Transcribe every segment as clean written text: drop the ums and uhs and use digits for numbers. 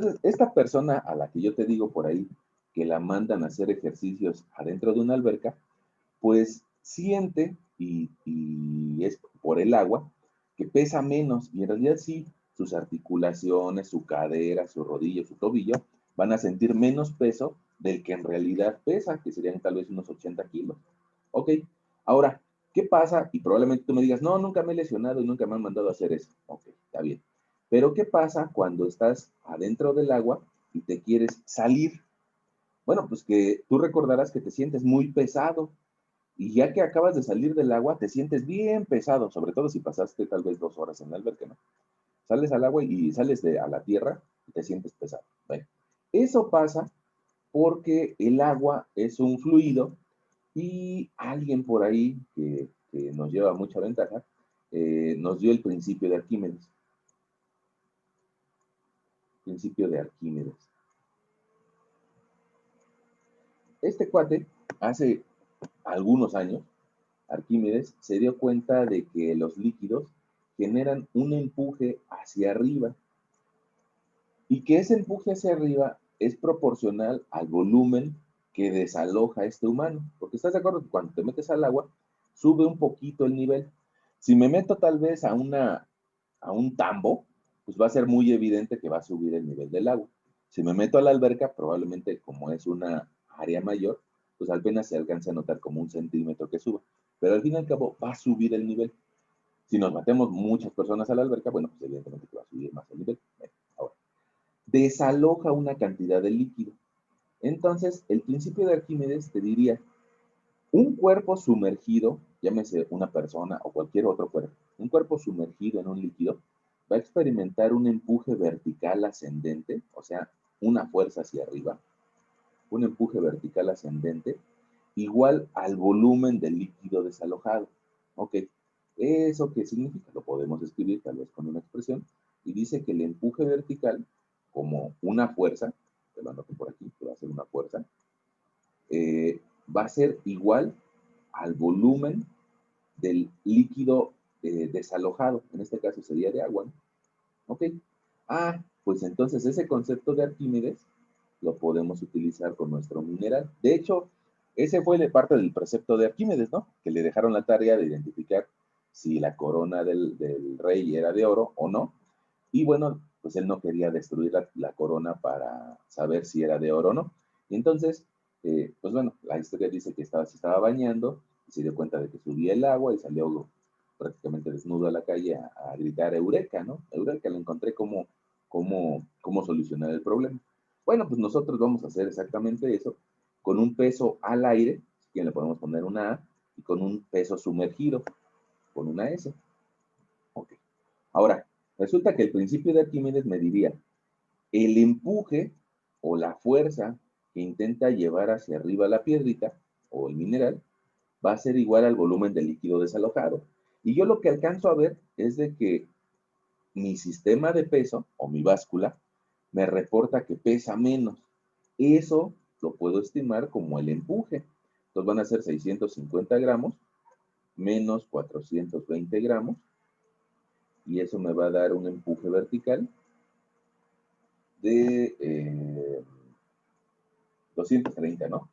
Entonces, esta persona a la que yo te digo por ahí, que la mandan a hacer ejercicios adentro de una alberca, pues siente y es por el agua que pesa menos y en realidad sí, sus articulaciones, su cadera, su rodilla, su tobillo van a sentir menos peso del que en realidad pesa, que serían tal vez unos 80 kilos. Ok, ahora, ¿qué pasa? Y probablemente tú me digas, no, nunca me he lesionado y nunca me han mandado a hacer eso. Ok, está bien. Pero ¿qué pasa cuando estás adentro del agua y te quieres salir? Bueno, pues que tú recordarás que te sientes muy pesado y ya que acabas de salir del agua, te sientes bien pesado, sobre todo si pasaste tal vez 2 horas en la alberca, ¿no? Sales al agua y sales a la tierra y te sientes pesado. Bueno, eso pasa porque el agua es un fluido y alguien por ahí que nos lleva mucha ventaja, nos dio el principio de Arquímedes. Principio de Arquímedes. Este cuate, hace algunos años, Arquímedes se dio cuenta de que los líquidos generan un empuje hacia arriba y que ese empuje hacia arriba es proporcional al volumen que desaloja este humano. Porque estás de acuerdo que cuando te metes al agua, sube un poquito el nivel. Si me meto tal vez a un tambo, pues va a ser muy evidente que va a subir el nivel del agua. Si me meto a la alberca, probablemente como es una área mayor, pues apenas se alcanza a notar como 1 centímetro que suba. Pero al fin y al cabo va a subir el nivel. Si nos metemos muchas personas a la alberca, bueno, pues evidentemente que va a subir más el nivel. Ahora, desaloja una cantidad de líquido. Entonces, el principio de Arquímedes te diría, un cuerpo sumergido, llámese una persona o cualquier otro cuerpo, un cuerpo sumergido en un líquido va a experimentar un empuje vertical ascendente, o sea, una fuerza hacia arriba, un empuje vertical ascendente, igual al volumen del líquido desalojado. Ok, ¿eso qué significa? Lo podemos escribir tal vez con una expresión, y dice que el empuje vertical, como una fuerza, te lo anoto por aquí, que va a ser una fuerza, va a ser igual al volumen del líquido desalojado, en este caso sería de agua, ¿no? Ok. Ah, pues entonces ese concepto de Arquímedes lo podemos utilizar con nuestro mineral. De hecho, ese fue de parte del precepto de Arquímedes, ¿no? Que le dejaron la tarea de identificar si la corona del rey era de oro o no. Y bueno, pues él no quería destruir la corona para saber si era de oro o no. Y entonces, pues bueno, la historia dice que se estaba bañando y se dio cuenta de que subía el agua y salió prácticamente desnudo a la calle a gritar Eureka, ¿no? Eureka, le encontré cómo solucionar el problema. Bueno, pues nosotros vamos a hacer exactamente eso con un peso al aire, si le podemos poner una A, y con un peso sumergido, con una S. Ok. Ahora, resulta que el principio de Arquímedes me diría, el empuje o la fuerza que intenta llevar hacia arriba la piedrita o el mineral va a ser igual al volumen del líquido desalojado. Y yo lo que alcanzo a ver es de que mi sistema de peso o mi báscula me reporta que pesa menos. Eso lo puedo estimar como el empuje. Entonces van a ser 650 gramos menos 420 gramos y eso me va a dar un empuje vertical de 230, ¿no?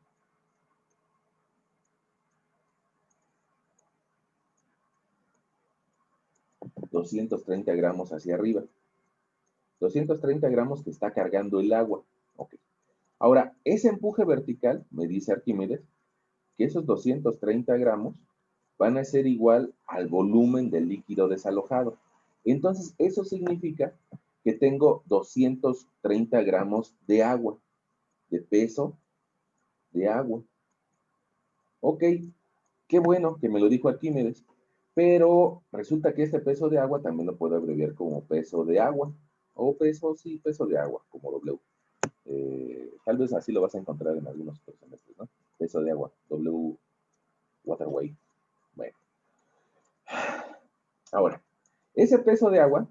230 gramos hacia arriba. 230 gramos que está cargando el agua. Ok. Ahora, ese empuje vertical, me dice Arquímedes, que esos 230 gramos van a ser igual al volumen del líquido desalojado. Entonces, eso significa que tengo 230 gramos de agua, de peso de agua. Ok, qué bueno que me lo dijo Arquímedes, pero resulta que este peso de agua también lo puedo abreviar como peso de agua, o peso, sí, peso de agua, como W. Tal vez así lo vas a encontrar en algunos semestres, ¿no? Peso de agua, W, water weight. Bueno, ahora, ese peso de agua,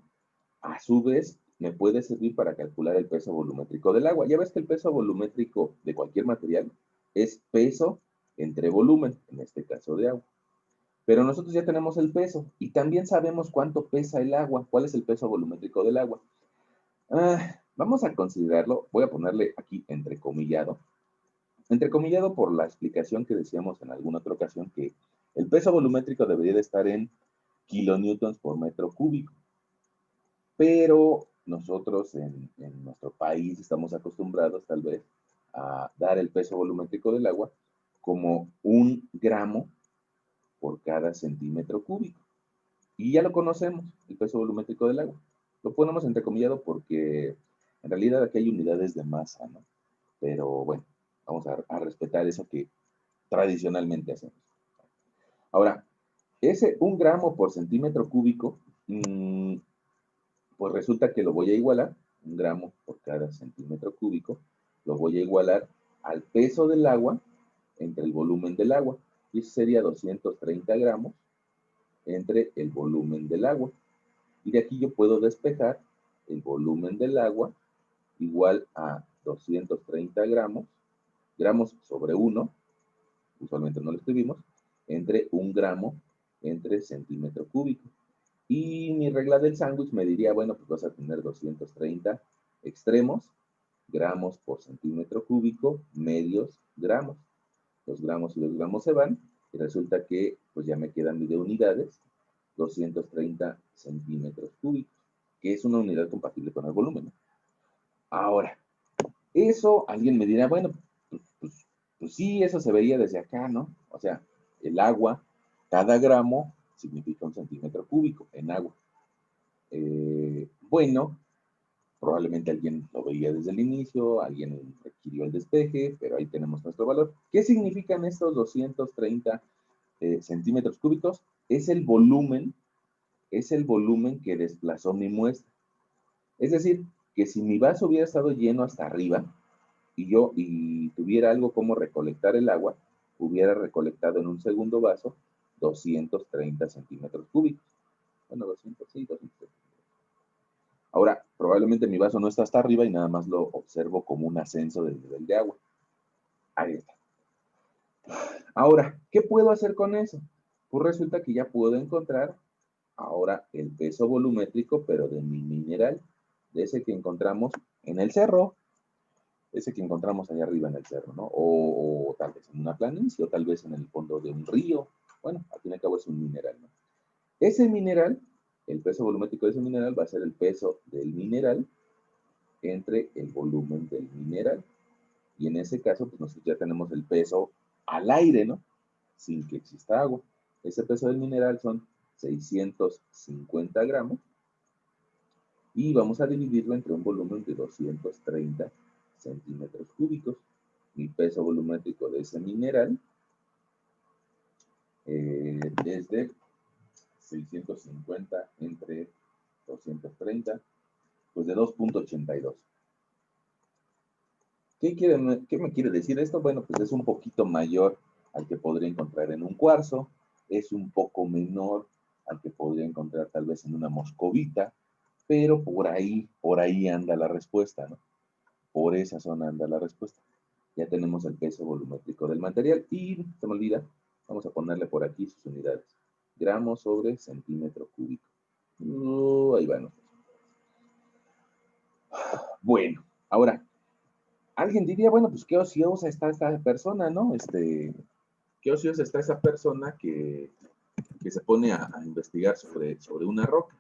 a su vez, me puede servir para calcular el peso volumétrico del agua. Ya ves que el peso volumétrico de cualquier material es peso entre volumen, en este caso de agua. Pero nosotros ya tenemos el peso y también sabemos cuánto pesa el agua, cuál es el peso volumétrico del agua. Vamos a considerarlo, voy a ponerle aquí entrecomillado por la explicación que decíamos en alguna otra ocasión, que el peso volumétrico debería de estar en kilonewtons por metro cúbico, pero nosotros en nuestro país estamos acostumbrados tal vez a dar el peso volumétrico del agua como 1 gramo por cada centímetro cúbico. Y ya lo conocemos, el peso volumétrico del agua. Lo ponemos entrecomillado porque en realidad aquí hay unidades de masa, ¿no? Pero bueno, vamos a respetar eso que tradicionalmente hacemos. Ahora, ese 1 gramo por centímetro cúbico, pues resulta que lo voy a igualar, 1 gramo por cada centímetro cúbico, lo voy a igualar al peso del agua entre el volumen del agua. Y eso sería 230 gramos entre el volumen del agua. Y de aquí yo puedo despejar el volumen del agua igual a 230 gramos sobre 1, usualmente no lo escribimos, entre 1 gramo entre centímetro cúbico. Y mi regla del sándwich me diría, bueno, pues vas a tener 230 extremos, gramos por centímetro cúbico, medios gramos. Los gramos y los gramos se van, y resulta que pues ya me quedan de unidades, 230 centímetros cúbicos, que es una unidad compatible con el volumen, ¿no? Ahora, eso alguien me dirá, bueno, pues sí, eso se veía desde acá, ¿no? O sea, el agua, cada gramo significa 1 centímetro cúbico en agua. Bueno, probablemente alguien lo veía desde el inicio, alguien requirió el despeje, pero ahí tenemos nuestro valor. ¿Qué significan estos 230 centímetros cúbicos? Es el volumen que desplazó mi muestra. Es decir, que si mi vaso hubiera estado lleno hasta arriba y tuviera algo como recolectar el agua, hubiera recolectado en un segundo vaso 230 centímetros cúbicos. Bueno, 200, sí, 200. Ahora, probablemente mi vaso no está hasta arriba y nada más lo observo como un ascenso del nivel de agua. Ahí está. Ahora, ¿qué puedo hacer con eso? Pues resulta que ya puedo encontrar ahora el peso volumétrico, pero de mi mineral, de ese que encontramos en el cerro, ese que encontramos allá arriba en el cerro, ¿no? O tal vez en una planicie, o tal vez en el fondo de un río. Bueno, al fin y al cabo es un mineral, ¿no? Ese mineral, el peso volumétrico de ese mineral va a ser el peso del mineral entre el volumen del mineral. Y en ese caso, pues nosotros ya tenemos el peso al aire, ¿no? Sin que exista agua. Ese peso del mineral son 650 gramos y vamos a dividirlo entre un volumen de 230 centímetros cúbicos. Mi peso volumétrico de ese mineral es de 650 entre 230, pues de 2.82. ¿Qué me quiere decir esto? Bueno, pues es un poquito mayor al que podría encontrar en un cuarzo, es un poco menor al que podría encontrar tal vez en una moscovita, pero por ahí anda la respuesta, ¿no? Por esa zona anda la respuesta. Ya tenemos el peso volumétrico del material y, se me olvida, vamos a ponerle por aquí sus unidades. Gramos sobre centímetro cúbico. Ahí van. Bueno, ahora, alguien diría, bueno, pues qué ociosa está esta persona, ¿no? Qué ociosa está esa persona que se pone a investigar sobre una roca.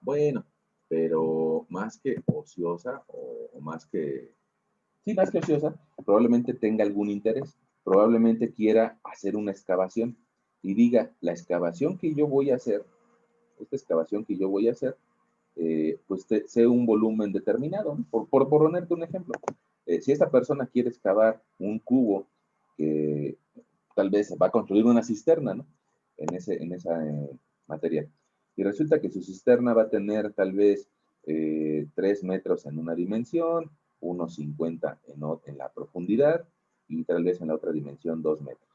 Bueno, pero más que ociosa o más que, sí, más que ociosa, probablemente tenga algún interés, probablemente quiera hacer una excavación y diga, la excavación que yo voy a hacer, esta excavación que yo voy a hacer, pues sea un volumen determinado, ¿no? Por ponerte un ejemplo. Si esta persona quiere excavar un cubo que tal vez va a construir una cisterna, ¿no? En esa material. Y resulta que su cisterna va a tener tal vez 3 metros en una dimensión, unos 50 en la profundidad y tal vez en la otra dimensión 2 metros.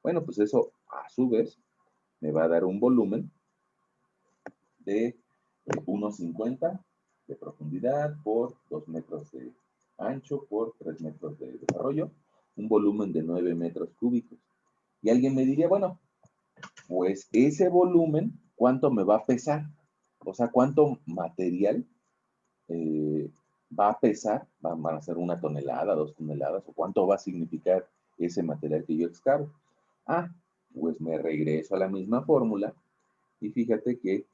Bueno, pues eso a su vez me va a dar un volumen de 1,50 de profundidad por 2 metros de ancho por 3 metros de desarrollo, un volumen de 9 metros cúbicos. Y alguien me diría, bueno, pues ese volumen, ¿cuánto me va a pesar? O sea, ¿cuánto material va a pesar, van a ser 1 tonelada, 2 toneladas, o cuánto va a significar ese material que yo excavo. Ah, pues me regreso a la misma fórmula y fíjate que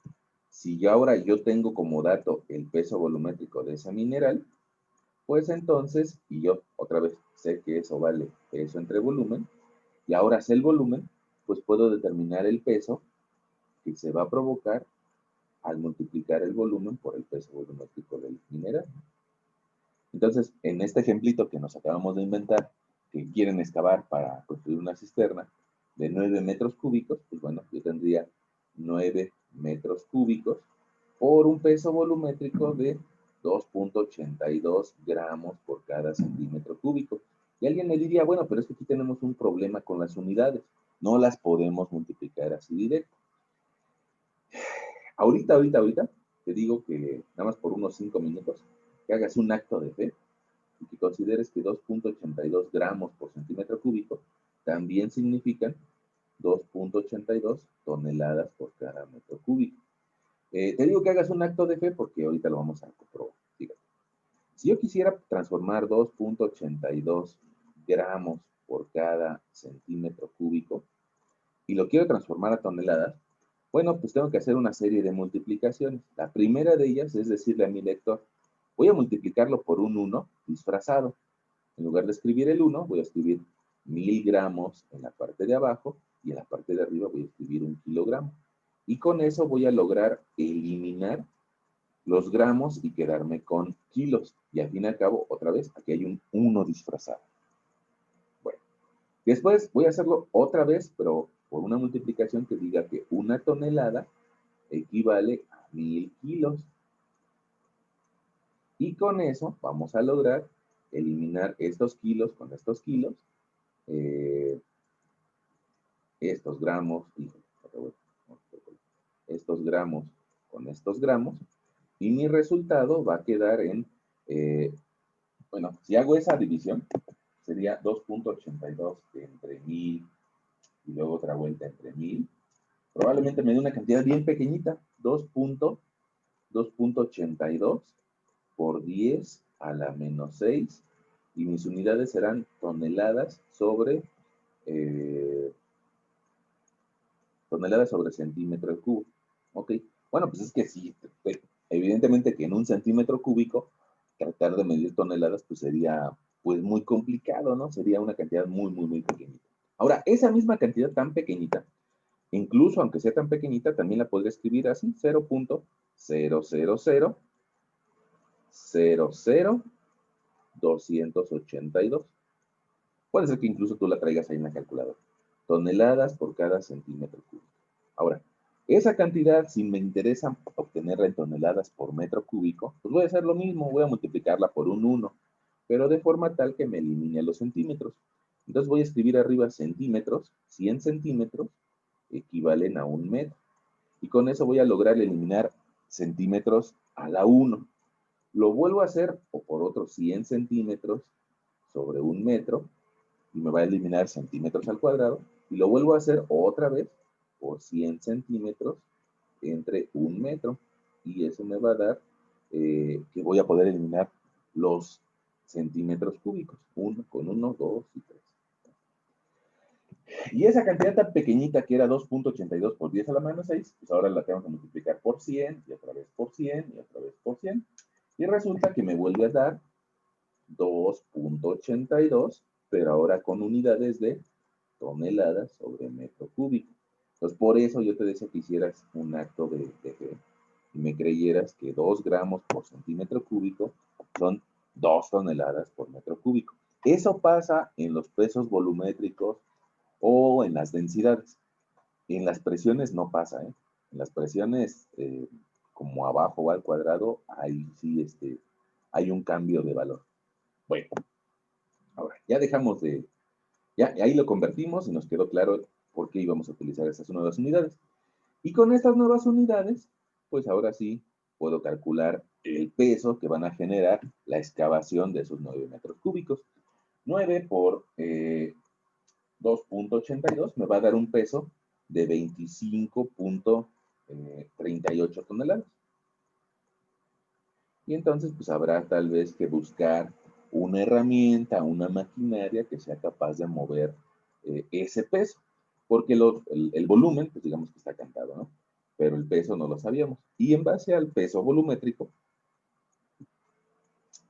si yo ahora yo tengo como dato el peso volumétrico de ese mineral, pues entonces, y yo otra vez sé que eso vale peso entre volumen, y ahora sé el volumen, pues puedo determinar el peso que se va a provocar al multiplicar el volumen por el peso volumétrico del mineral. Entonces, en este ejemplito que nos acabamos de inventar, que quieren excavar para construir una cisterna de 9 metros cúbicos, pues bueno, yo tendría 9 metros cúbicos por un peso volumétrico de 2.82 gramos por cada centímetro cúbico. Y alguien me diría, bueno, pero es que aquí tenemos un problema con las unidades, no las podemos multiplicar así directo. Ahorita, te digo que nada más por unos 5 minutos, que hagas un acto de fe y que consideres que 2.82 gramos por centímetro cúbico también significan 2.82 toneladas por cada metro cúbico. Te digo que hagas un acto de fe porque ahorita lo vamos a comprobar. Fíjate. Si yo quisiera transformar 2.82 gramos por cada centímetro cúbico y lo quiero transformar a toneladas, bueno, pues tengo que hacer una serie de multiplicaciones. La primera de ellas es decirle a mi lector, voy a multiplicarlo por un 1 disfrazado. En lugar de escribir el 1, voy a escribir 1000 gramos en la parte de abajo y en la parte de arriba voy a escribir 1 kilogramo. Y con eso voy a lograr eliminar los gramos y quedarme con kilos. Y al fin y al cabo, otra vez, aquí hay un 1 disfrazado. Bueno, después voy a hacerlo otra vez, pero por una multiplicación que diga que 1 tonelada equivale a 1000 kilos. Y con eso vamos a lograr eliminar estos kilos con estos kilos, estos gramos, estos gramos con estos gramos, y mi resultado va a quedar en, bueno, si hago esa división, sería 2.82 entre 1000 y luego otra vuelta entre 1000. Probablemente me dé una cantidad bien pequeñita, 2.82 por 10 a la menos 6, y mis unidades serán toneladas sobre centímetro cúbico. Ok, bueno, pues es que sí, evidentemente que en un centímetro cúbico, tratar de medir toneladas, pues sería pues muy complicado, ¿no? Sería una cantidad muy pequeñita. Ahora, esa misma cantidad tan pequeñita, incluso aunque sea tan pequeñita, también la podría escribir así, 0.000000282. Puede ser que incluso tú la traigas ahí en la calculadora. Toneladas por cada centímetro cúbico. Ahora, esa cantidad, si me interesa obtenerla en toneladas por metro cúbico, pues voy a hacer lo mismo, voy a multiplicarla por un 1, pero de forma tal que me elimine los centímetros. Entonces voy a escribir arriba centímetros, 100 centímetros equivalen a 1 metro. Y con eso voy a lograr eliminar centímetros a la 1. Lo vuelvo a hacer o por otros 100 centímetros sobre 1 metro, y me va a eliminar centímetros al cuadrado, y lo vuelvo a hacer otra vez por 100 centímetros entre 1 metro, y eso me va a dar que voy a poder eliminar los centímetros cúbicos, 1 con 1, 2 y 3. Y esa cantidad tan pequeñita que era 2.82 por 10 a la menos 6, pues ahora la tengo que multiplicar por 100, y otra vez por 100, y otra vez por 100, y resulta que me vuelve a dar 2.82, pero ahora con unidades de toneladas sobre metro cúbico. Entonces, por eso yo te decía que hicieras un acto de fe y me creyeras que 2 gramos por centímetro cúbico son 2 toneladas por metro cúbico. Eso pasa en los pesos volumétricos o en las densidades. En las presiones no pasa, ¿eh? En las presiones, como abajo o al cuadrado, ahí sí hay un cambio de valor. Bueno, ahora ya dejamos de, ya ahí lo convertimos y nos quedó claro por qué íbamos a utilizar esas nuevas unidades. Y con estas nuevas unidades, pues ahora sí puedo calcular el peso que van a generar la excavación de esos 9 metros cúbicos. 9 por 2.82 me va a dar un peso de 25.38 toneladas. Y entonces, pues habrá tal vez que buscar una herramienta, una maquinaria que sea capaz de mover ese peso, porque el volumen, pues digamos que está cantado, ¿no? Pero el peso no lo sabíamos. Y en base al peso volumétrico,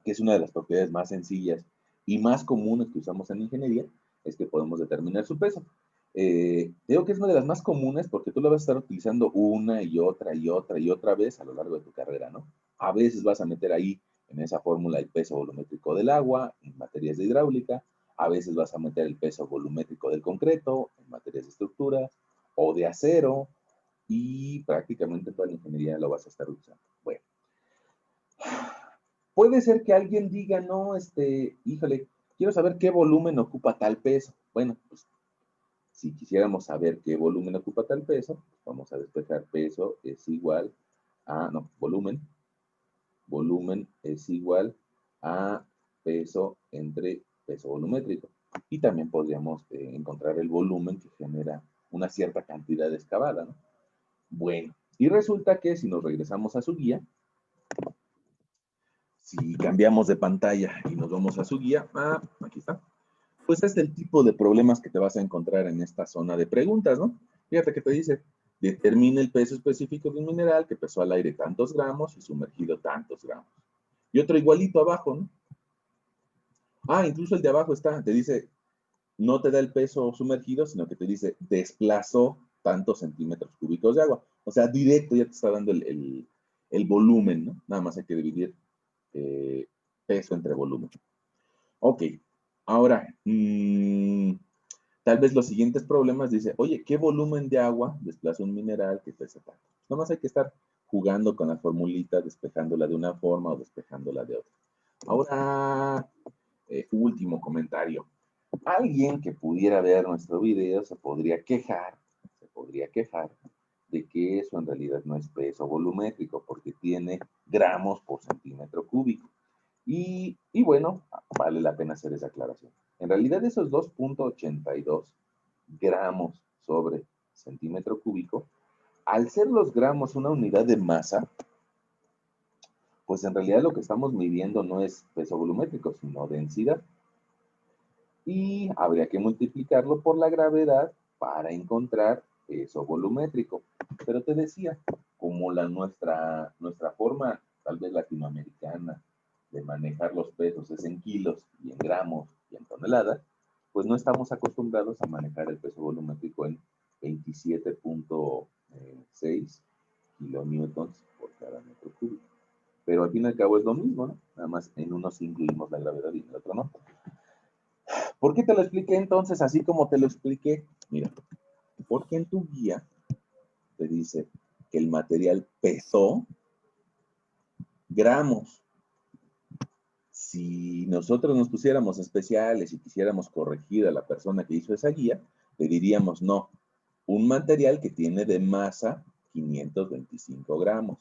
que es una de las propiedades más sencillas y más comunes que usamos en ingeniería, es que podemos determinar su peso. Digo que es una de las más comunes porque tú la vas a estar utilizando una y otra y otra y otra vez a lo largo de tu carrera, ¿no? A veces vas a meter ahí en esa fórmula el peso volumétrico del agua en materias de hidráulica, a veces vas a meter el peso volumétrico del concreto en materias de estructuras o de acero y prácticamente toda la ingeniería lo vas a estar usando. Bueno, puede ser que alguien diga, no, híjole, quiero saber qué volumen ocupa tal peso. Bueno, pues si quisiéramos saber qué volumen ocupa tal peso, vamos a despejar peso es igual a, no, volumen es igual a peso entre peso volumétrico. Y también podríamos encontrar el volumen que genera una cierta cantidad de excavada, ¿no? Bueno, y resulta que si nos regresamos a su guía, si cambiamos de pantalla y nos vamos a su guía, aquí está, pues es el tipo de problemas que te vas a encontrar en esta zona de preguntas, ¿no? Fíjate que te dice, determina el peso específico de un mineral que pesó al aire tantos gramos y sumergido tantos gramos. Y otro igualito abajo, ¿no? Incluso el de abajo está, te dice, no te da el peso sumergido, sino que te dice, desplazó tantos centímetros cúbicos de agua. O sea, directo ya te está dando el volumen, ¿no? Nada más hay que dividir peso entre volumen. Ok, ahora, tal vez los siguientes problemas dice, oye, ¿qué volumen de agua desplaza un mineral que pesa tanto? Nada más hay que estar jugando con la formulita, despejándola de una forma o despejándola de otra. Ahora, último comentario. Alguien que pudiera ver nuestro video se podría quejar de que eso en realidad no es peso volumétrico porque tiene gramos por centímetro cúbico. Y bueno, vale la pena hacer esa aclaración. En realidad esos 2.82 gramos sobre centímetro cúbico, al ser los gramos una unidad de masa, pues en realidad lo que estamos midiendo no es peso volumétrico, sino densidad. Y habría que multiplicarlo por la gravedad para encontrar peso volumétrico. Pero te decía, como nuestra forma, tal vez latinoamericana, de manejar los pesos es en kilos y en gramos y en toneladas, pues no estamos acostumbrados a manejar el peso volumétrico en 27.6 kilonewtons por cada metro cúbico. Pero al fin y al cabo es lo mismo, ¿no? Nada más en uno sí incluimos la gravedad y en el otro no. ¿Por qué te lo expliqué entonces así como te lo expliqué? Mira, porque en tu guía te dice que el material pesó gramos. Si nosotros nos pusiéramos especiales y quisiéramos corregir a la persona que hizo esa guía, le diríamos no, un material que tiene de masa 525 gramos.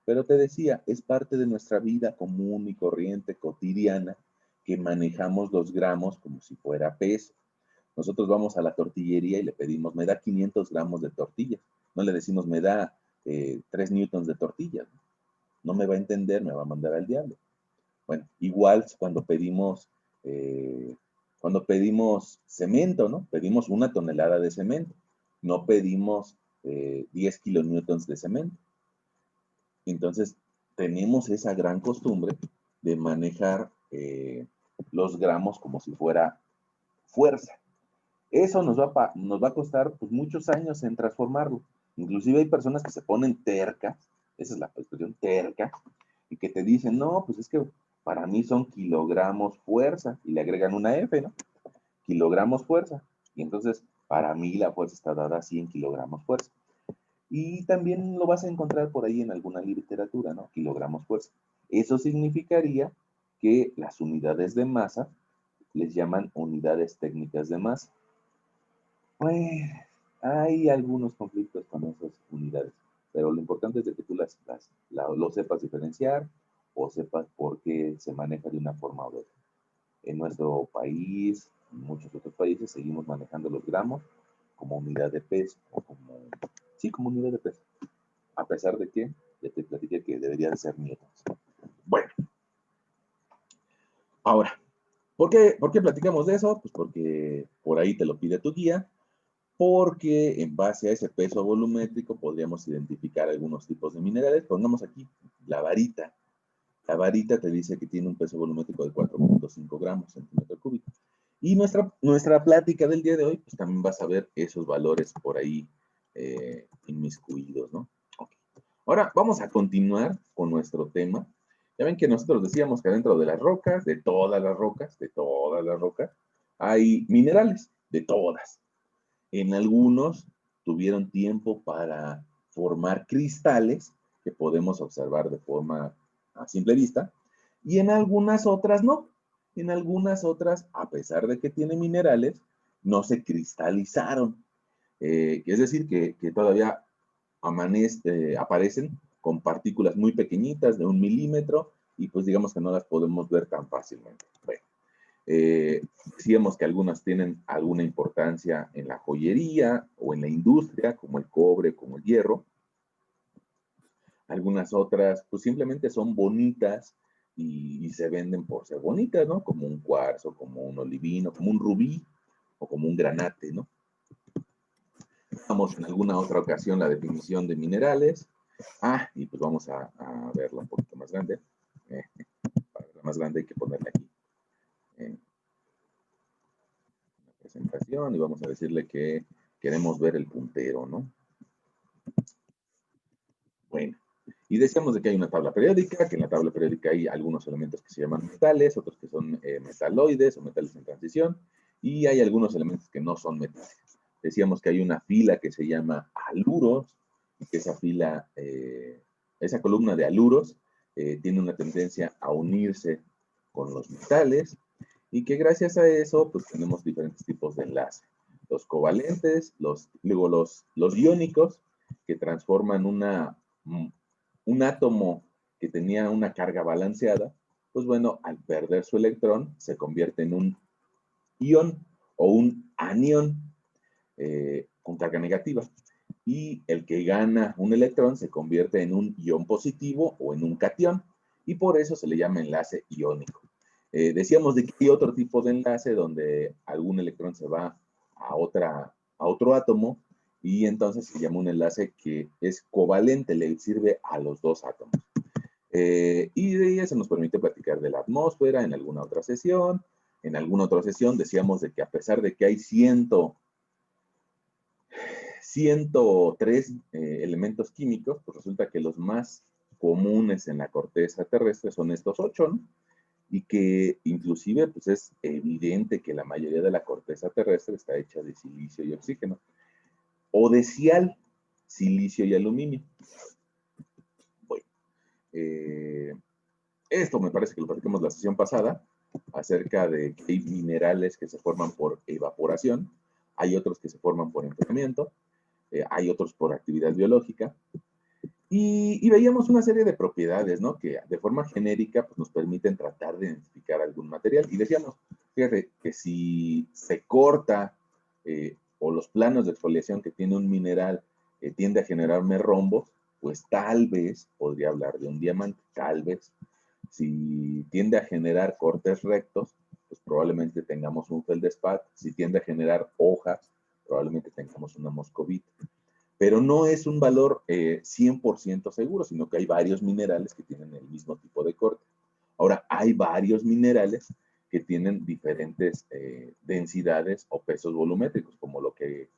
Pero te decía, es parte de nuestra vida común y corriente cotidiana que manejamos los gramos como si fuera peso. Nosotros vamos a la tortillería y le pedimos, me da 500 gramos de tortilla. No le decimos, me da 3 newtons de tortilla. No me va a entender, me va a mandar al diablo. Bueno, igual cuando pedimos cemento, ¿no? Pedimos 1 tonelada de cemento. No pedimos 10 kilonewtons de cemento. Entonces, tenemos esa gran costumbre de manejar los gramos como si fuera fuerza. Eso nos va a costar pues, muchos años en transformarlo. Inclusive hay personas que se ponen tercas, esa es la expresión terca, y que te dicen, no, pues es que para mí son kilogramos fuerza, y le agregan una F, ¿no? Kilogramos fuerza. Y entonces, para mí la fuerza está dada así en kilogramos fuerza. Y también lo vas a encontrar por ahí en alguna literatura, ¿no? Kilogramos fuerza. Eso significaría que las unidades de masa les llaman unidades técnicas de masa. Pues hay algunos conflictos con esas unidades, pero lo importante es de que tú lo sepas diferenciar o sepas por qué se maneja de una forma u otra. En nuestro país, en muchos otros países, seguimos manejando los gramos como unidad de peso, o sí, como unidad de peso, a pesar de que ya te platiqué que debería de ser newtons. Bueno, ahora, ¿por qué platicamos de eso? Pues porque por ahí te lo pide tu guía, porque en base a ese peso volumétrico podríamos identificar algunos tipos de minerales. Pongamos aquí la varita. La varita te dice que tiene un peso volumétrico de 4.5 gramos centímetro cúbico. Y nuestra plática del día de hoy, pues también vas a ver esos valores por ahí inmiscuidos, ¿no? Okay. Ahora vamos a continuar con nuestro tema. Ya ven que nosotros decíamos que dentro de las rocas, de todas las rocas, hay minerales, de todas. En algunos tuvieron tiempo para formar cristales que podemos observar de forma a simple vista, y en algunas otras no. En algunas otras, a pesar de que tienen minerales, no se cristalizaron. Es decir, que todavía aparecen con partículas muy pequeñitas de 1 milímetro y pues digamos que no las podemos ver tan fácilmente. Bueno, decíamos que algunas tienen alguna importancia en la joyería o en la industria, como el cobre, como el hierro. Algunas otras, pues simplemente son bonitas y se venden por ser bonitas, ¿no? Como un cuarzo, como un olivino, como un rubí o como un granate, ¿no? Vamos en alguna otra ocasión la definición de minerales. Y pues vamos a verla un poquito más grande. Para verla más grande hay que ponerle aquí una presentación y vamos a decirle que queremos ver el puntero, ¿no? Bueno, y decíamos de que hay una tabla periódica, que en la tabla periódica hay algunos elementos que se llaman metales, otros que son metaloides o metales en transición, y hay algunos elementos que no son metales. Decíamos que hay una fila que se llama aluros, y que esa fila, esa columna de aluros, tiene una tendencia a unirse con los metales, y que gracias a eso, pues tenemos diferentes tipos de enlace. Los covalentes, luego los iónicos, que transforman un átomo que tenía una carga balanceada, pues bueno, al perder su electrón, se convierte en un ion o un anión con carga negativa. Y el que gana un electrón se convierte en un ion positivo o en un catión. Y por eso se le llama enlace iónico. Decíamos de que hay otro tipo de enlace donde algún electrón se va a otro átomo y entonces se llama un enlace que es covalente, le sirve a los dos átomos. Y de ahí se nos permite platicar de la atmósfera en alguna otra sesión. En alguna otra sesión decíamos de que a pesar de que hay 103 elementos químicos, pues resulta que los más comunes en la corteza terrestre son estos 8, ¿no? Y que inclusive pues es evidente que la mayoría de la corteza terrestre está hecha de silicio y oxígeno, o de cial, silicio y aluminio. Bueno, esto me parece que lo platicamos la sesión pasada, acerca de que hay minerales que se forman por evaporación, hay otros que se forman por enfriamiento, hay otros por actividad biológica, y veíamos una serie de propiedades, ¿no? Que de forma genérica pues, nos permiten tratar de identificar algún material. Y decíamos, fíjate, que si se corta o los planos de exfoliación que tiene un mineral tiende a generarme rombos, pues tal vez podría hablar de un diamante, tal vez. Si tiende a generar cortes rectos, pues probablemente tengamos un feldespat. Si tiende a generar hojas, probablemente tengamos una moscovita. Pero no es un valor 100% seguro, sino que hay varios minerales que tienen el mismo tipo de corte. Ahora, hay varios minerales que tienen diferentes densidades o pesos volumétricos, como lo que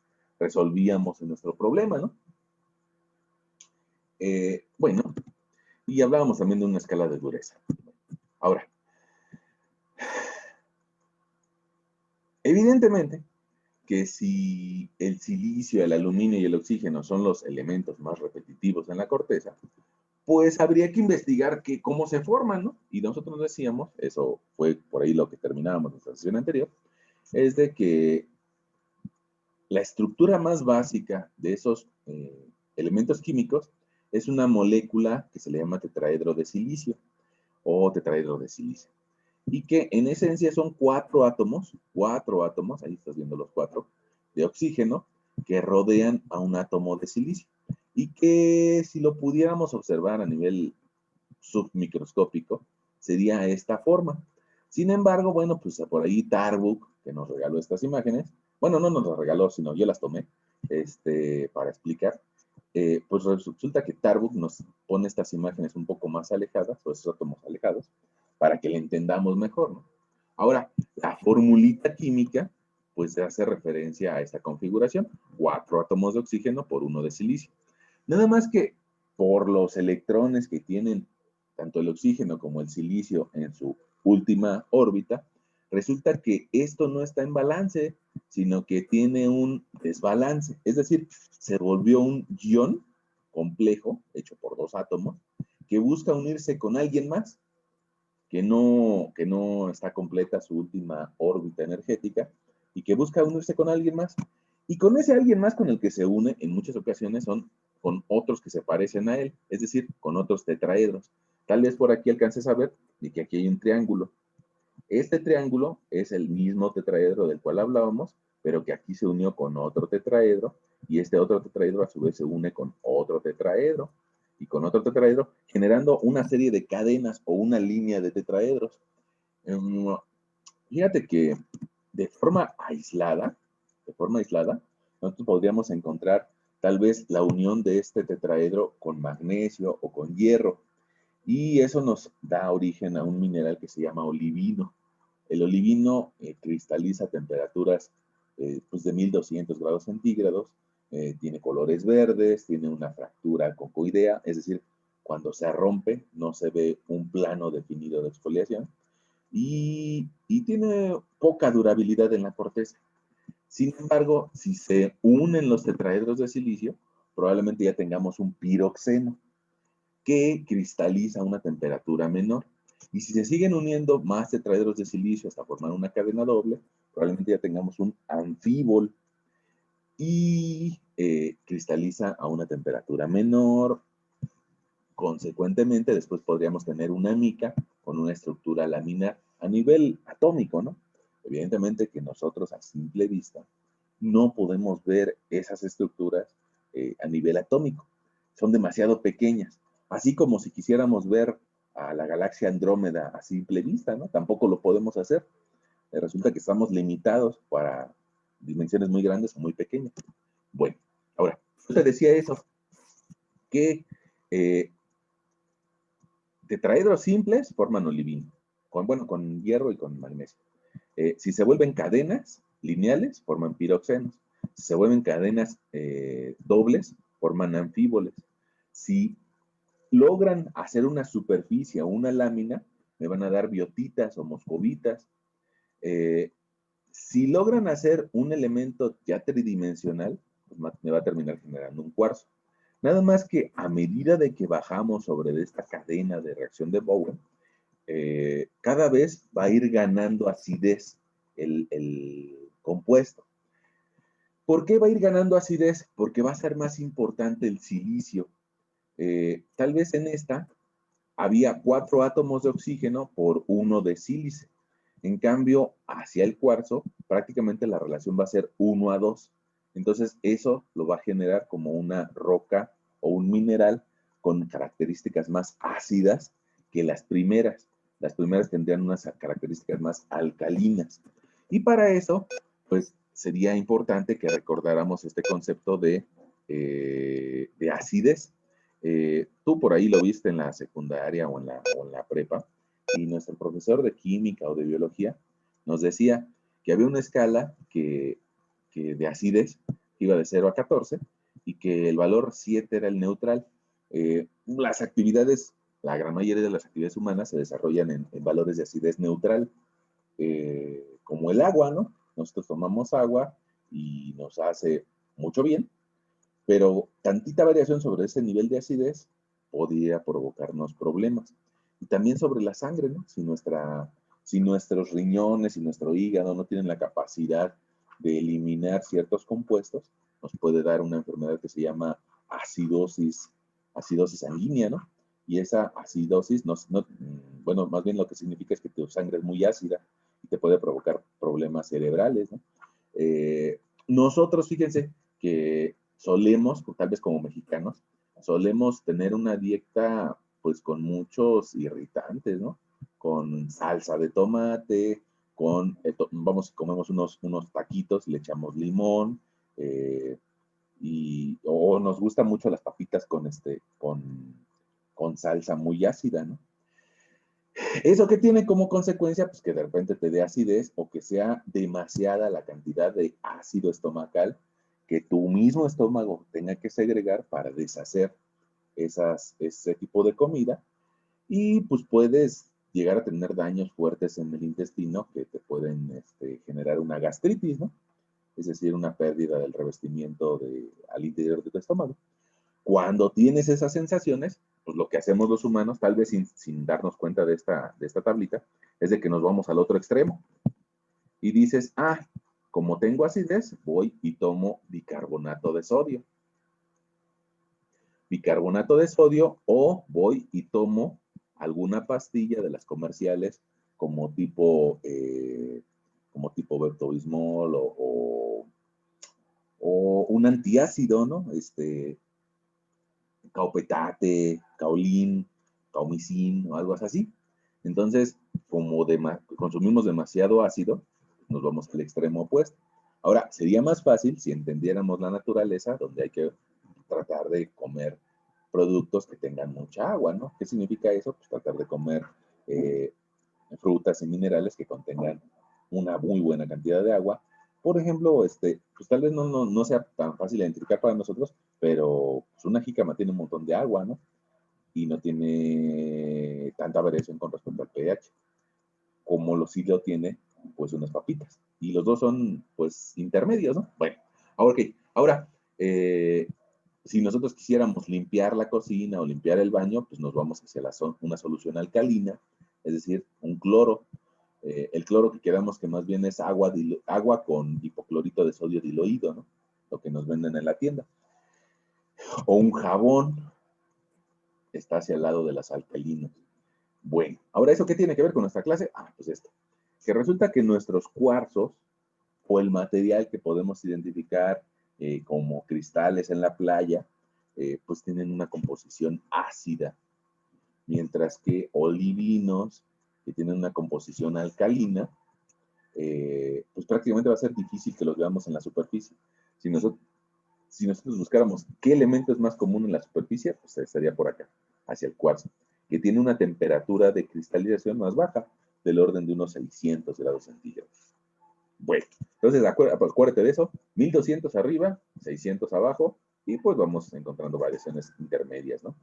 resolvíamos en nuestro problema, ¿no? Bueno, y hablábamos también de una escala de dureza. Ahora, evidentemente que si el silicio, el aluminio y el oxígeno son los elementos más repetitivos en la corteza, pues habría que investigar cómo se forman, ¿no? Y nosotros decíamos, eso fue por ahí lo que terminábamos nuestra sesión anterior, es de que la estructura más básica de esos elementos químicos es una molécula que se le llama tetraedro de silicio o tetraedro de silicio. Y que en esencia son cuatro átomos, ahí estás viendo los 4, de oxígeno que rodean a un átomo de silicio. Y que si lo pudiéramos observar a nivel submicroscópico, sería esta forma. Sin embargo, bueno, pues por ahí Tarbuk, que nos regaló estas imágenes, bueno, no nos las regaló, sino yo las tomé, para explicar, pues resulta que Tarbuk nos pone estas imágenes un poco más alejadas, o esos átomos alejados, para que le entendamos mejor, ¿no? Ahora, la formulita química, pues hace referencia a esta configuración, 4 átomos de oxígeno por 1 de silicio. Nada más que por los electrones que tienen tanto el oxígeno como el silicio en su última órbita, resulta que esto no está en balance, sino que tiene un desbalance. Es decir, se volvió un ion complejo, hecho por 2 átomos, que busca unirse con alguien más, que no está completa su última órbita energética, y que busca unirse con alguien más. Y con ese alguien más con el que se une, en muchas ocasiones son con otros que se parecen a él, es decir, con otros tetraedros. Tal vez por aquí alcances a ver de que aquí hay un triángulo. Este triángulo es el mismo tetraedro del cual hablábamos, pero que aquí se unió con otro tetraedro, y este otro tetraedro a su vez se une con otro tetraedro, y con otro tetraedro, generando una serie de cadenas o una línea de tetraedros. Fíjate que de forma aislada, nosotros podríamos encontrar tal vez la unión de este tetraedro con magnesio o con hierro, y eso nos da origen a un mineral que se llama olivino. El olivino cristaliza a temperaturas pues de 1200 grados centígrados, tiene colores verdes, tiene una fractura concoidea, es decir, cuando se rompe no se ve un plano definido de exfoliación, y tiene poca durabilidad en la corteza. Sin embargo, si se unen los tetraedros de silicio, probablemente ya tengamos un piroxeno que cristaliza a una temperatura menor. Y si se siguen uniendo más tetraedros de silicio hasta formar una cadena doble, probablemente ya tengamos un anfíbol y cristaliza a una temperatura menor. Consecuentemente, después podríamos tener una mica con una estructura laminar a nivel atómico, ¿no? Evidentemente que nosotros a simple vista no podemos ver esas estructuras a nivel atómico. Son demasiado pequeñas. Así como si quisiéramos ver a la galaxia Andrómeda a simple vista, ¿no? Tampoco lo podemos hacer. Resulta que estamos limitados para dimensiones muy grandes o muy pequeñas. Bueno, ahora, yo te decía eso, que tetraedros simples forman olivino, con hierro y con magnesio. Si se vuelven cadenas lineales, forman piroxenos. Si se vuelven cadenas dobles, forman anfíboles. Si logran hacer una superficie o una lámina, me van a dar biotitas o moscovitas. Si logran hacer un elemento ya tridimensional, pues me va a terminar generando un cuarzo. Nada más que a medida de que bajamos sobre esta cadena de reacción de Bowen, cada vez va a ir ganando acidez el compuesto. ¿Por qué va a ir ganando acidez? Porque va a ser más importante el silicio. Tal vez en esta había 4 átomos de oxígeno por 1 de sílice. En cambio, hacia el cuarzo, prácticamente la relación va a ser 1:2. Entonces, eso lo va a generar como una roca o un mineral con características más ácidas que las primeras. Las primeras tendrían unas características más alcalinas. Y para eso, pues sería importante que recordáramos este concepto de acidez. Tú por ahí lo viste en la secundaria o en la prepa, y nuestro profesor de química o de biología nos decía que había una escala que de acidez iba de 0 a 14 y que el valor 7 era el neutral. Las actividades, la gran mayoría de las actividades humanas se desarrollan en valores de acidez neutral, como el agua, ¿no? Nosotros tomamos agua y nos hace mucho bien, pero tantita variación sobre ese nivel de acidez podría provocarnos problemas. Y también sobre la sangre, ¿no? Si nuestros riñones y nuestro hígado no tienen la capacidad de eliminar ciertos compuestos, nos puede dar una enfermedad que se llama acidosis sanguínea, ¿no? Y esa acidosis, bueno, más bien lo que significa es que tu sangre es muy ácida y te puede provocar problemas cerebrales, ¿no? Nosotros, fíjense que solemos, tal vez como mexicanos, solemos tener una dieta pues con muchos irritantes, ¿no? Con salsa de tomate, vamos, comemos unos taquitos y le echamos limón, o nos gustan mucho las papitas con salsa muy ácida, ¿no? ¿Eso qué tiene como consecuencia? Pues que de repente te dé acidez o que sea demasiada la cantidad de ácido estomacal que tu mismo estómago tenga que segregar para deshacer ese tipo de comida, y pues puedes llegar a tener daños fuertes en el intestino que te pueden generar una gastritis, ¿no? Es decir, una pérdida del revestimiento al interior de tu estómago. Cuando tienes esas sensaciones, pues lo que hacemos los humanos, tal vez sin darnos cuenta de esta tablita, es de que nos vamos al otro extremo y dices, como tengo acidez, voy y tomo bicarbonato de sodio. Bicarbonato de sodio, o voy y tomo alguna pastilla de las comerciales como tipo Pepto-Bismol o un antiácido, ¿no? Caupetate, caolín, caumicin o algo así. Entonces, como consumimos demasiado ácido, nos vamos al extremo opuesto. Ahora, sería más fácil si entendiéramos la naturaleza, donde hay que tratar de comer productos que tengan mucha agua, ¿no? ¿Qué significa eso? Pues tratar de comer frutas y minerales que contengan una muy buena cantidad de agua. Por ejemplo, pues tal vez no sea tan fácil identificar para nosotros, pero pues una jícama tiene un montón de agua, ¿no? Y no tiene tanta variación con respecto al pH, como sí lo tiene, pues unas papitas. Y los dos son, pues, intermedios, ¿no? Bueno, ahora, si nosotros quisiéramos limpiar la cocina o limpiar el baño, pues nos vamos hacia una solución alcalina, es decir, un cloro. El cloro que queramos que más bien es agua con hipoclorito de sodio diluido, ¿no? Lo que nos venden en la tienda. O un jabón, está hacia el lado de las alcalinas. Bueno, ahora, ¿eso qué tiene que ver con nuestra clase? Pues esto, que resulta que nuestros cuarzos o el material que podemos identificar como cristales en la playa, pues tienen una composición ácida, mientras que olivinos que tienen una composición alcalina, pues prácticamente va a ser difícil que los veamos en la superficie. Si nosotros buscáramos qué elemento es más común en la superficie, pues estaría por acá, hacia el cuarzo, que tiene una temperatura de cristalización más baja, del orden de unos 600 grados centígrados. Bueno, entonces acuérdate de eso, 1200 arriba, 600 abajo, y pues vamos encontrando variaciones intermedias, ¿no?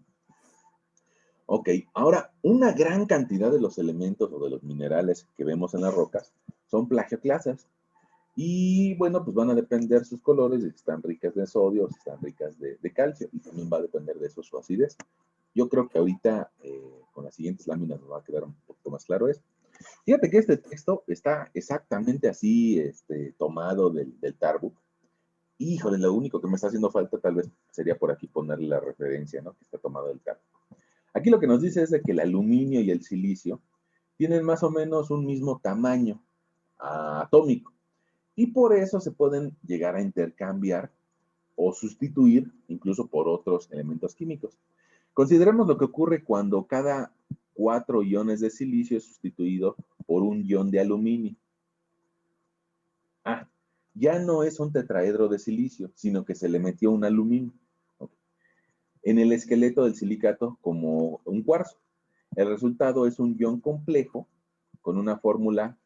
Ok, ahora, una gran cantidad de los elementos o de los minerales que vemos en las rocas son plagioclasas. Y bueno, pues van a depender sus colores, si están ricas de sodio, si están ricas de calcio, y también va a depender de eso su acidez. Yo creo que ahorita con las siguientes láminas nos va a quedar un poquito más claro eso. Fíjate que este texto está exactamente así tomado del Tarbook. Híjole, lo único que me está haciendo falta tal vez sería por aquí ponerle la referencia, ¿no? Que está tomado del Tarbook. Aquí lo que nos dice es de que el aluminio y el silicio tienen más o menos un mismo tamaño atómico, y por eso se pueden llegar a intercambiar o sustituir incluso por otros elementos químicos. Consideremos lo que ocurre cuando cada 4 iones de silicio es sustituido por un ion de aluminio. Ya no es un tetraedro de silicio, sino que se le metió un aluminio en el esqueleto del silicato como un cuarzo. El resultado es un ion complejo con una fórmula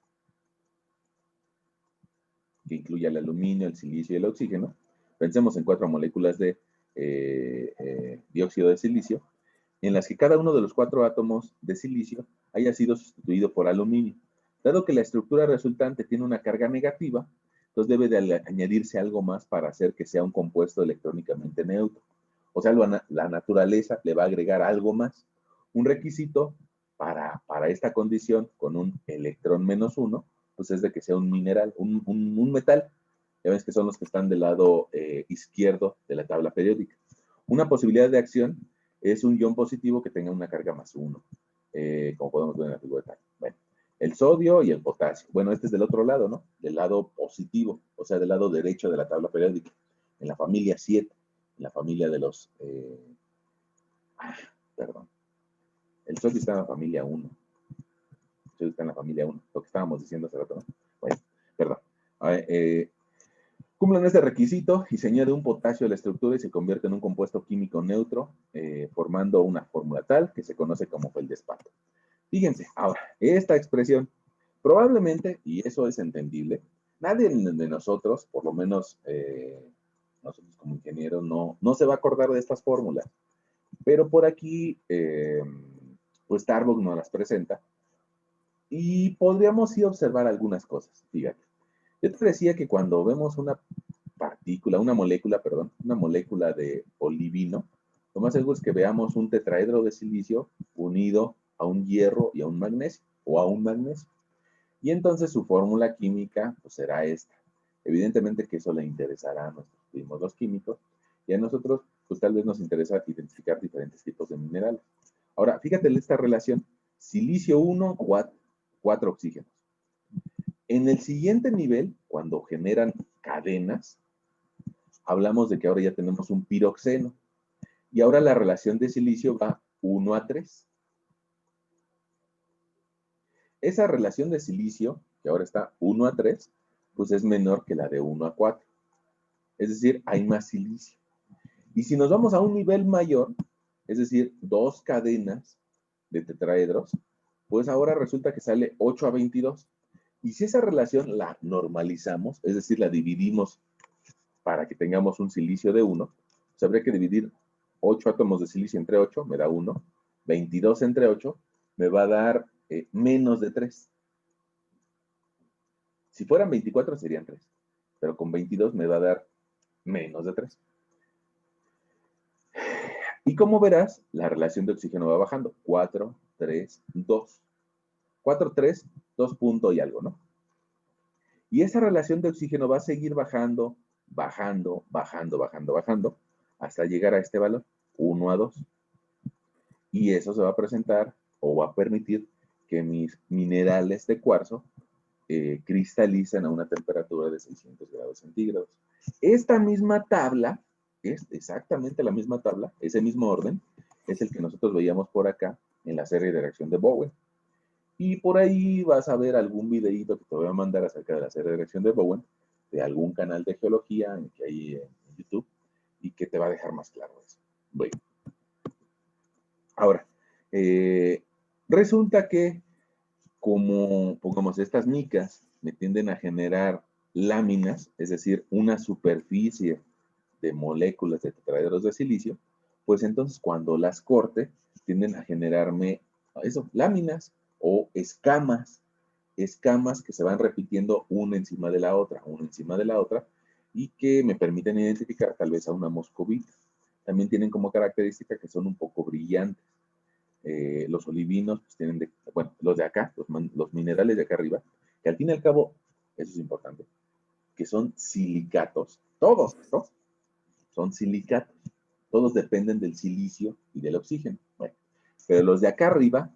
que incluye el aluminio, el silicio y el oxígeno. Pensemos en 4 moléculas de dióxido de silicio, en las que cada uno de los 4 átomos de silicio haya sido sustituido por aluminio. Dado que la estructura resultante tiene una carga negativa, entonces debe de añadirse algo más para hacer que sea un compuesto electrónicamente neutro. O sea, la naturaleza le va a agregar algo más. Un requisito para esta condición con un electrón menos 1, pues es de que sea un mineral, un metal. Ya ves que son los que están del lado izquierdo de la tabla periódica. Una posibilidad de acción es un ion positivo que tenga una carga más 1, como podemos ver en la figura. Bueno, el sodio y el potasio. Bueno, este es del otro lado, ¿no? Del lado positivo, o sea, del lado derecho de la tabla periódica, en la familia 7, en la familia de los, perdón, El sodio está en la familia 1. El sodio está en la familia 1, lo que estábamos diciendo hace rato, ¿no? Bueno, perdón. A ver, cumplen este requisito y se añade un potasio a la estructura y se convierte en un compuesto químico neutro, formando una fórmula tal que se conoce como feldespato. Fíjense, ahora, esta expresión, probablemente, y eso es entendible, nadie de nosotros, por lo menos nosotros como ingenieros, no se va a acordar de estas fórmulas. Pero por aquí, pues Starbucks nos las presenta y podríamos sí observar algunas cosas. Fíjate, yo te decía que cuando vemos una molécula de olivino, lo más seguro es que veamos un tetraedro de silicio unido a un hierro y a un magnesio, o a un magnesio. Y entonces su fórmula química pues, será esta. Evidentemente que eso le interesará a nuestros primos los químicos, y a nosotros pues tal vez nos interesa identificar diferentes tipos de minerales. Ahora, fíjate en esta relación, silicio 1, 4 oxígenos. En el siguiente nivel, cuando generan cadenas, hablamos de que ahora ya tenemos un piroxeno. Y ahora la relación de silicio va 1 a 3. Esa relación de silicio, que ahora está 1 a 3, pues es menor que la de 1 a 4. Es decir, hay más silicio. Y si nos vamos a un nivel mayor, es decir, 2 cadenas de tetraedros, pues ahora resulta que sale 8 a 22. Y si esa relación la normalizamos, es decir, la dividimos para que tengamos un silicio de 1, pues habría que dividir 8 átomos de silicio entre 8, me da 1, 22 entre 8, me va a dar menos de 3. Si fueran 24 serían 3, pero con 22 me va a dar menos de 3. Y como verás, la relación de oxígeno va bajando. 4, 3, 2. 4, 3, 2 punto y algo, ¿no? Y esa relación de oxígeno va a seguir bajando, bajando, bajando, bajando, bajando, hasta llegar a este valor, 1 a 2. Y eso se va a presentar o va a permitir que mis minerales de cuarzo cristalicen a una temperatura de 600 grados centígrados. Esta misma tabla, es exactamente la misma tabla, ese mismo orden, es el que nosotros veíamos por acá en la serie de reacción de Bowen. Y por ahí vas a ver algún videíto que te voy a mandar acerca de la serie de reacción de Bowen, de algún canal de geología que hay en YouTube, y que te va a dejar más claro eso. Bueno. Ahora, resulta que como pongamos estas micas me tienden a generar láminas, es decir, una superficie de moléculas de tetraedros de silicio, pues entonces cuando las corte tienden a generarme eso, láminas o escamas que se van repitiendo una encima de la otra, y que me permiten identificar tal vez a una moscovita. También tienen como característica que son un poco brillantes. Los olivinos pues tienen, bueno, los de acá, los minerales de acá arriba, que al fin y al cabo, eso es importante, que son silicatos, todos estos son silicatos, todos dependen del silicio y del oxígeno. Bueno, pero los de acá arriba,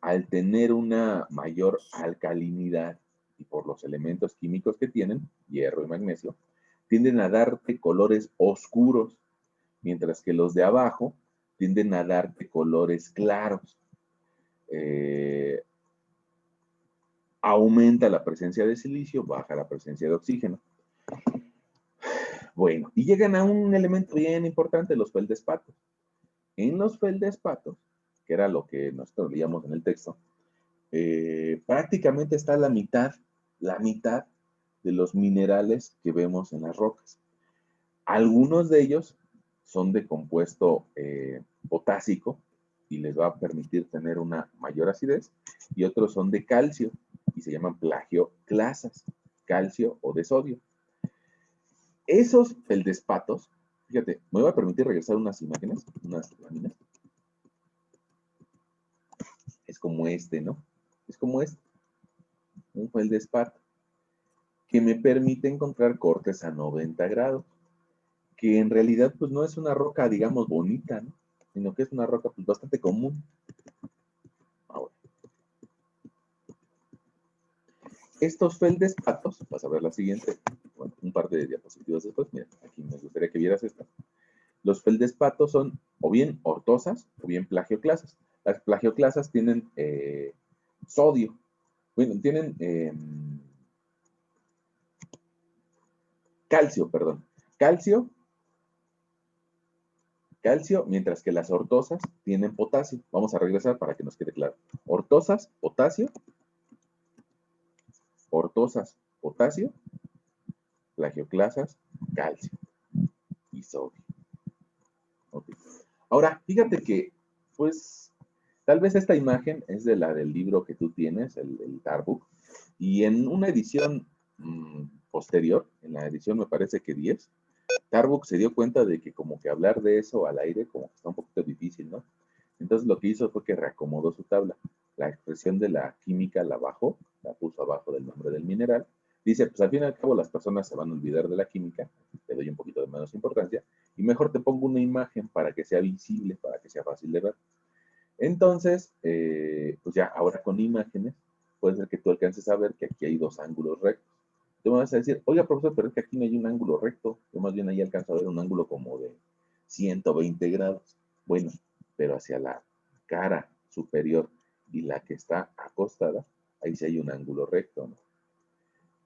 al tener una mayor alcalinidad y por los elementos químicos que tienen, hierro y magnesio, tienden a darte colores oscuros, mientras que los de abajo tienden a darte colores claros. Aumenta la presencia de silicio, baja la presencia de oxígeno. Bueno, y llegan a un elemento bien importante, los feldespatos. En los feldespatos, que era lo que nosotros leíamos en el texto, prácticamente está la mitad de los minerales que vemos en las rocas. Algunos de ellos son de compuesto potásico y les va a permitir tener una mayor acidez, y otros son de calcio y se llaman plagioclasas, calcio o de sodio. Esos feldespatos, fíjate, me voy a permitir regresar unas imágenes, unas láminas. Es como este, ¿no? Es como este, un feldespato, que me permite encontrar cortes a 90 grados, que en realidad pues no es una roca, digamos, bonita, ¿no? Sino que es una roca pues bastante común. Ahora, estos feldespatos, vas a ver la siguiente, bueno, un par de diapositivas después, mira, aquí me gustaría que vieras esta. Los feldespatos son o bien ortosas o bien plagioclasas. Las plagioclasas tienen sodio. Bueno, tienen calcio, perdón. Calcio, mientras que las ortosas tienen potasio. Vamos a regresar para que nos quede claro. Ortosas, potasio. Ortosas, potasio. Plagioclasas, calcio y sodio. Okay. Ahora, fíjate que, pues, tal vez esta imagen es de la del libro que tú tienes, el Darbook, y en una edición posterior, en la edición me parece que 10, Darbook se dio cuenta de que como que hablar de eso al aire como que está un poquito difícil, ¿no? Entonces lo que hizo fue que reacomodó su tabla. La expresión de la química la bajó, la puso abajo del nombre del mineral. Dice, pues al fin y al cabo las personas se van a olvidar de la química, le doy un poquito de menos importancia, y mejor te pongo una imagen para que sea visible, para que sea fácil de ver. Entonces, pues ya ahora con imágenes, puede ser que tú alcances a ver que aquí hay dos ángulos rectos. Tú me vas a decir, oiga, profesor, pero es que aquí no hay un ángulo recto. Yo más bien ahí alcanzo a ver un ángulo como de 120 grados. Bueno, pero hacia la cara superior y la que está acostada, ahí sí hay un ángulo recto, ¿no?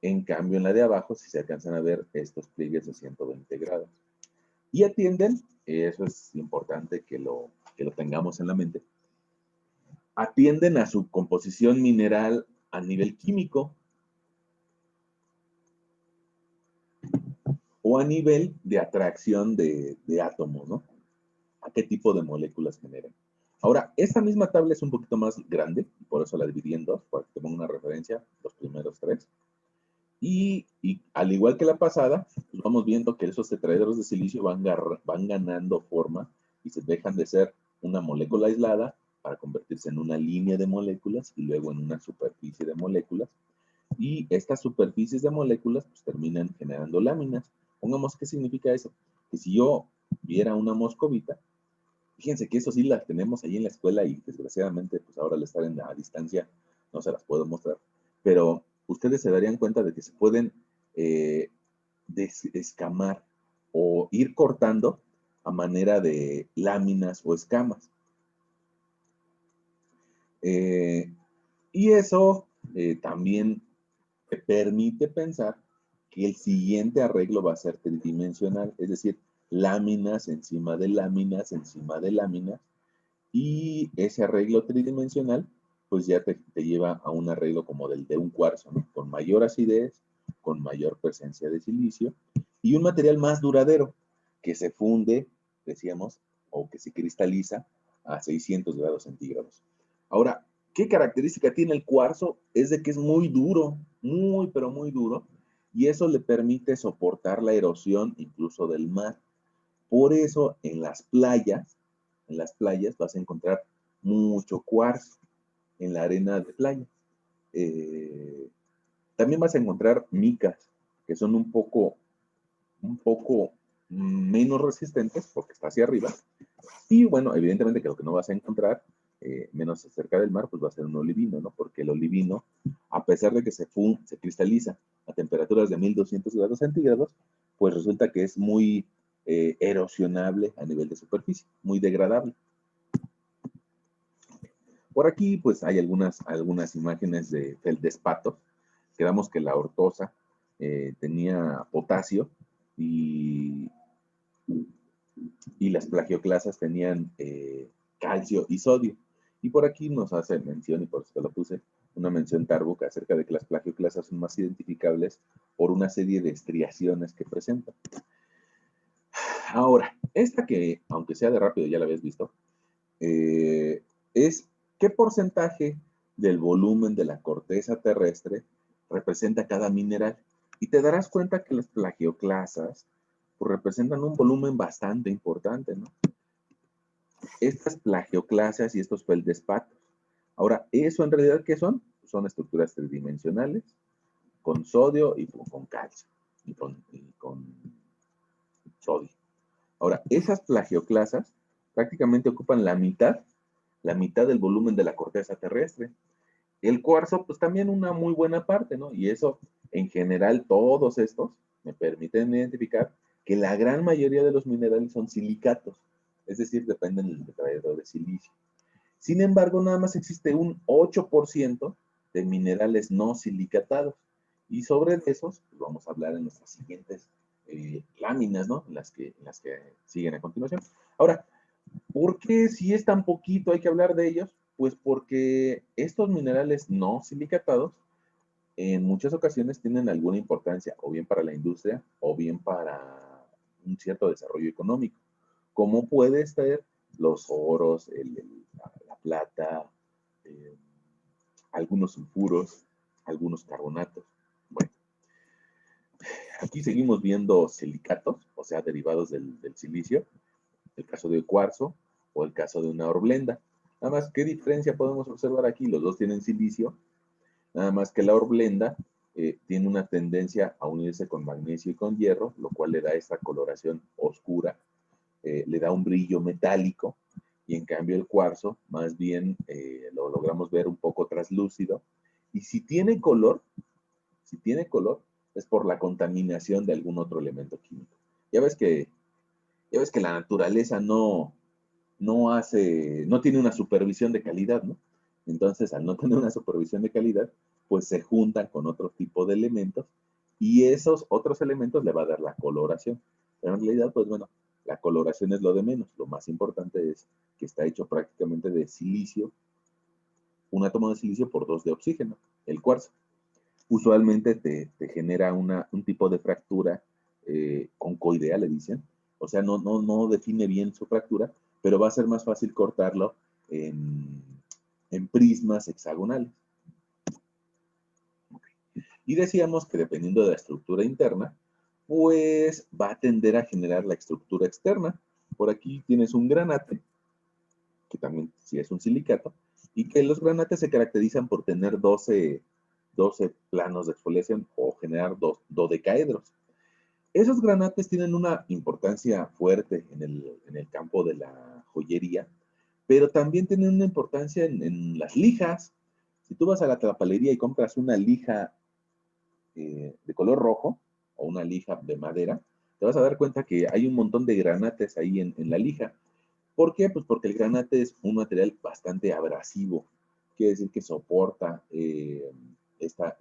En cambio, en la de abajo sí se alcanzan a ver estos pliegues de 120 grados. Y atienden, eso es importante que lo tengamos en la mente, atienden a su composición mineral a nivel químico o a nivel de atracción de átomos, ¿no? A qué tipo de moléculas generan. Ahora, esta misma tabla es un poquito más grande, y por eso la dividí en dos, para que tengan una referencia, los primeros tres. Y al igual que la pasada, pues vamos viendo que esos tetraedros de silicio van ganando forma y se dejan de ser una molécula aislada para convertirse en una línea de moléculas y luego en una superficie de moléculas. Y estas superficies de moléculas pues terminan generando láminas. Pongamos, ¿qué significa eso? Que si yo viera una moscovita, fíjense que eso sí las tenemos ahí en la escuela y desgraciadamente pues ahora al estar en la distancia no se las puedo mostrar, pero ustedes se darían cuenta de que se pueden escamar o ir cortando a manera de láminas o escamas. Y eso también te permite pensar que el siguiente arreglo va a ser tridimensional, es decir, láminas encima de láminas encima de láminas, y ese arreglo tridimensional pues ya te lleva a un arreglo como del de un cuarzo, ¿no? Con mayor acidez, con mayor presencia de silicio y un material más duradero que se funde, decíamos, o que se cristaliza a 600 grados centígrados. Ahora, ¿qué característica tiene el cuarzo? Es de que es muy duro, muy, pero muy duro, y eso le permite soportar la erosión incluso del mar. Por eso en las playas vas a encontrar mucho cuarzo en la arena de playa. Eh, también vas a encontrar micas, que son un poco menos resistentes porque está hacia arriba. Y bueno, evidentemente que lo que no vas a encontrar, menos cerca del mar, pues va a ser un olivino, ¿no? Porque el olivino, a pesar de que se cristaliza a temperaturas de 1200 grados centígrados, pues resulta que es muy erosionable a nivel de superficie, muy degradable. Por aquí, pues hay algunas imágenes de feldespatos. Quedamos que la ortosa tenía potasio y, y las plagioclasas tenían calcio y sodio. Y por aquí nos hace mención, y por eso te lo puse, una mención Darbook acerca de que las plagioclasas son más identificables por una serie de estriaciones que presentan. Ahora, esta que, aunque sea de rápido, ya la habías visto, es qué porcentaje del volumen de la corteza terrestre representa cada mineral. Y te darás cuenta que las plagioclasas pues, representan un volumen bastante importante, ¿no? Estas plagioclasas y estos feldespatos. Ahora, ¿eso en realidad qué son? Son estructuras tridimensionales con sodio y con calcio y con sodio. Ahora, esas plagioclasas prácticamente ocupan la mitad del volumen de la corteza terrestre. El cuarzo, pues también una muy buena parte, ¿no? Y eso, en general, todos estos me permiten identificar que la gran mayoría de los minerales son silicatos, es decir, dependen del tetraedro de silicio. Sin embargo, nada más existe un 8% de minerales no silicatados. Y sobre esos, pues vamos a hablar en nuestras siguientes láminas, ¿no? En las que siguen a continuación. Ahora, ¿por qué si es tan poquito hay que hablar de ellos? Pues porque estos minerales no silicatados en muchas ocasiones tienen alguna importancia, o bien para la industria, o bien para un cierto desarrollo económico, como puede ser los oros, la plata, eh, algunos sulfuros, algunos carbonatos. Bueno, aquí seguimos viendo silicatos, o sea, derivados del silicio, el caso del cuarzo o el caso de una horblenda. Nada más, ¿qué diferencia podemos observar aquí? Los dos tienen silicio, nada más que la horblenda tiene una tendencia a unirse con magnesio y con hierro, lo cual le da esta coloración oscura, le da un brillo metálico, y en cambio el cuarzo más bien lo logramos ver un poco traslúcido. Y si tiene color, es por la contaminación de algún otro elemento químico. Ya ves que, ya ves que la naturaleza no tiene una supervisión de calidad, ¿no? Entonces, al no tener una supervisión de calidad, pues se juntan con otro tipo de elementos y esos otros elementos le va a dar la coloración. Pero en realidad, pues bueno, la coloración es lo de menos. Lo más importante es que está hecho prácticamente de silicio, un átomo de silicio por dos de oxígeno, el cuarzo. Usualmente te genera un tipo de fractura concoidea, le dicen. O sea, no define bien su fractura, pero va a ser más fácil cortarlo en, en prismas hexagonales. Y decíamos que dependiendo de la estructura interna, pues va a tender a generar la estructura externa. Por aquí tienes un granate, que también sí es un silicato, y que los granates se caracterizan por tener 12 planos de exfoliación o generar dodecaedros. Esos granates tienen una importancia fuerte en el campo de la joyería, pero también tienen una importancia en las lijas. Si tú vas a la tlapalería y compras una lija de color rojo o una lija de madera, te vas a dar cuenta que hay un montón de granates ahí en la lija. ¿Por qué? Pues porque el granate es un material bastante abrasivo, quiere decir que soporta esta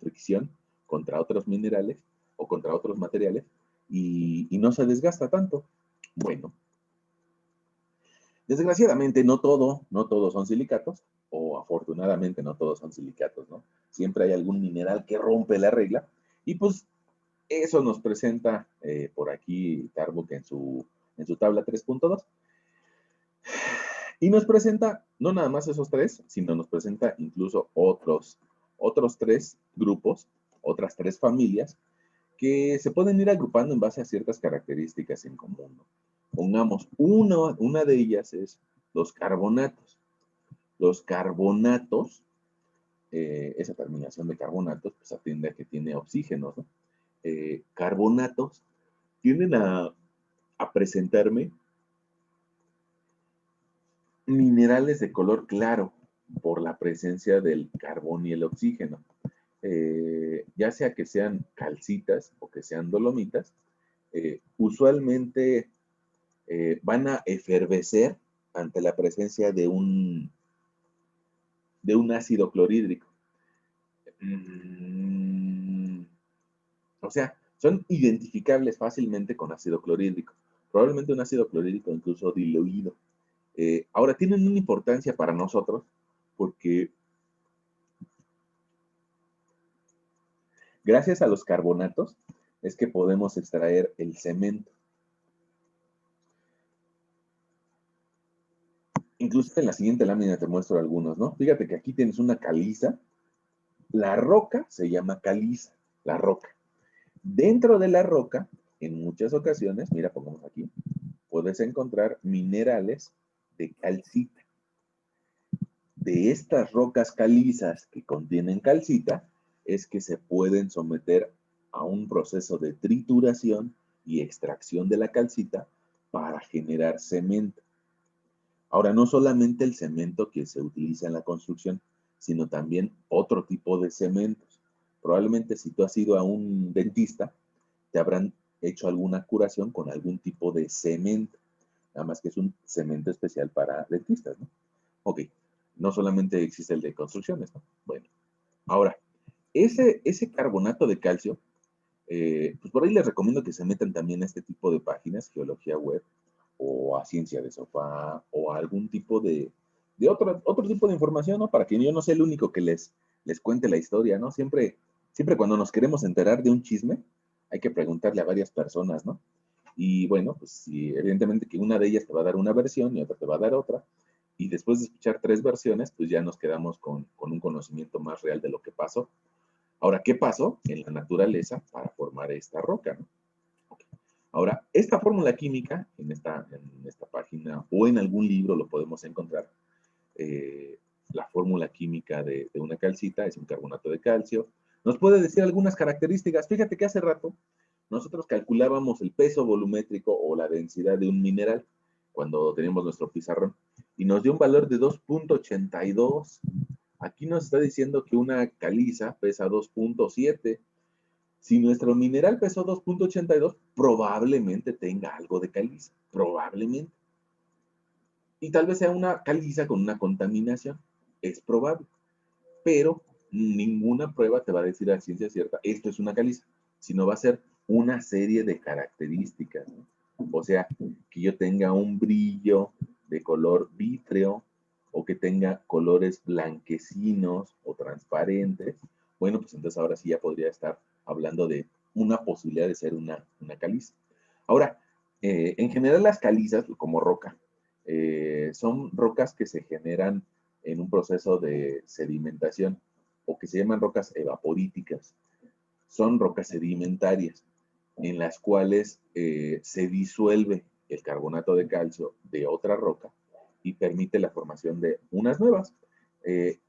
fricción contra otros minerales o contra otros materiales y no se desgasta tanto. Bueno, desgraciadamente no todos son silicatos, o afortunadamente no todos son silicatos, ¿no? Siempre hay algún mineral que rompe la regla y pues eso nos presenta por aquí Tarbuk en su tabla 3.2. Y nos presenta no nada más esos tres, sino nos presenta incluso otros tres grupos, otras tres familias, que se pueden ir agrupando en base a ciertas características en común, ¿no? Pongamos, una de ellas es los carbonatos. Los carbonatos, esa terminación de carbonatos, pues atiende a que tiene oxígenos, ¿no? Carbonatos tienden a presentarme minerales de color claro por la presencia del carbón y el oxígeno. Ya sea que sean calcitas o que sean dolomitas, usualmente van a efervecer ante la presencia de un ácido clorhídrico. Mm, o sea, son identificables fácilmente con ácido clorhídrico. Probablemente un ácido clorhídrico incluso diluido. Ahora, tienen una importancia para nosotros porque gracias a los carbonatos es que podemos extraer el cemento. Incluso en la siguiente lámina te muestro algunos, ¿no? Fíjate que aquí tienes una caliza. La roca se llama caliza, la roca. Dentro de la roca, en muchas ocasiones, mira, pongamos aquí, puedes encontrar minerales de calcita. De estas rocas calizas que contienen calcita, es que se pueden someter a un proceso de trituración y extracción de la calcita para generar cemento. Ahora, no solamente el cemento que se utiliza en la construcción, sino también otro tipo de cementos. Probablemente si tú has ido a un dentista, te habrán hecho alguna curación con algún tipo de cemento. nada más que es un cemento especial para dentistas, ¿no? Ok, no solamente existe el de construcciones, ¿no? Bueno, ahora, ese carbonato de calcio, pues por ahí les recomiendo que se metan también a este tipo de páginas, Geología Web, o a Ciencia de Sofá, o a algún tipo de otro tipo de información, ¿no? Para que yo no sea el único que les cuente la historia, ¿no? Siempre cuando nos queremos enterar de un chisme, hay que preguntarle a varias personas, ¿no? Y bueno, pues sí, evidentemente que una de ellas te va a dar una versión y otra te va a dar otra. Y después de escuchar tres versiones, pues ya nos quedamos con un conocimiento más real de lo que pasó. Ahora, ¿qué pasó en la naturaleza para formar esta roca, ¿no? Ahora, esta fórmula química, en esta página o en algún libro lo podemos encontrar. eh, la fórmula química de una calcita es un carbonato de calcio. Nos puede decir algunas características. Fíjate que hace rato nosotros calculábamos el peso volumétrico o la densidad de un mineral cuando teníamos nuestro pizarrón y nos dio un valor de 2.82. Aquí nos está diciendo que una caliza pesa 2.7. Si nuestro mineral pesó 2.82, probablemente tenga algo de caliza, probablemente. Y tal vez sea una caliza con una contaminación, es probable, pero ninguna prueba te va a decir a ciencia cierta, esto es una caliza, sino va a ser una serie de características, ¿no? O sea, que yo tenga un brillo de color vítreo o que tenga colores blanquecinos o transparentes. Bueno, pues entonces ahora sí ya podría estar hablando de una posibilidad de ser una caliza. Ahora, en general las calizas, como roca, son rocas que se generan en un proceso de sedimentación o que se llaman rocas evaporíticas. Son rocas sedimentarias en las cuales se disuelve el carbonato de calcio de otra roca y permite la formación de unas nuevas.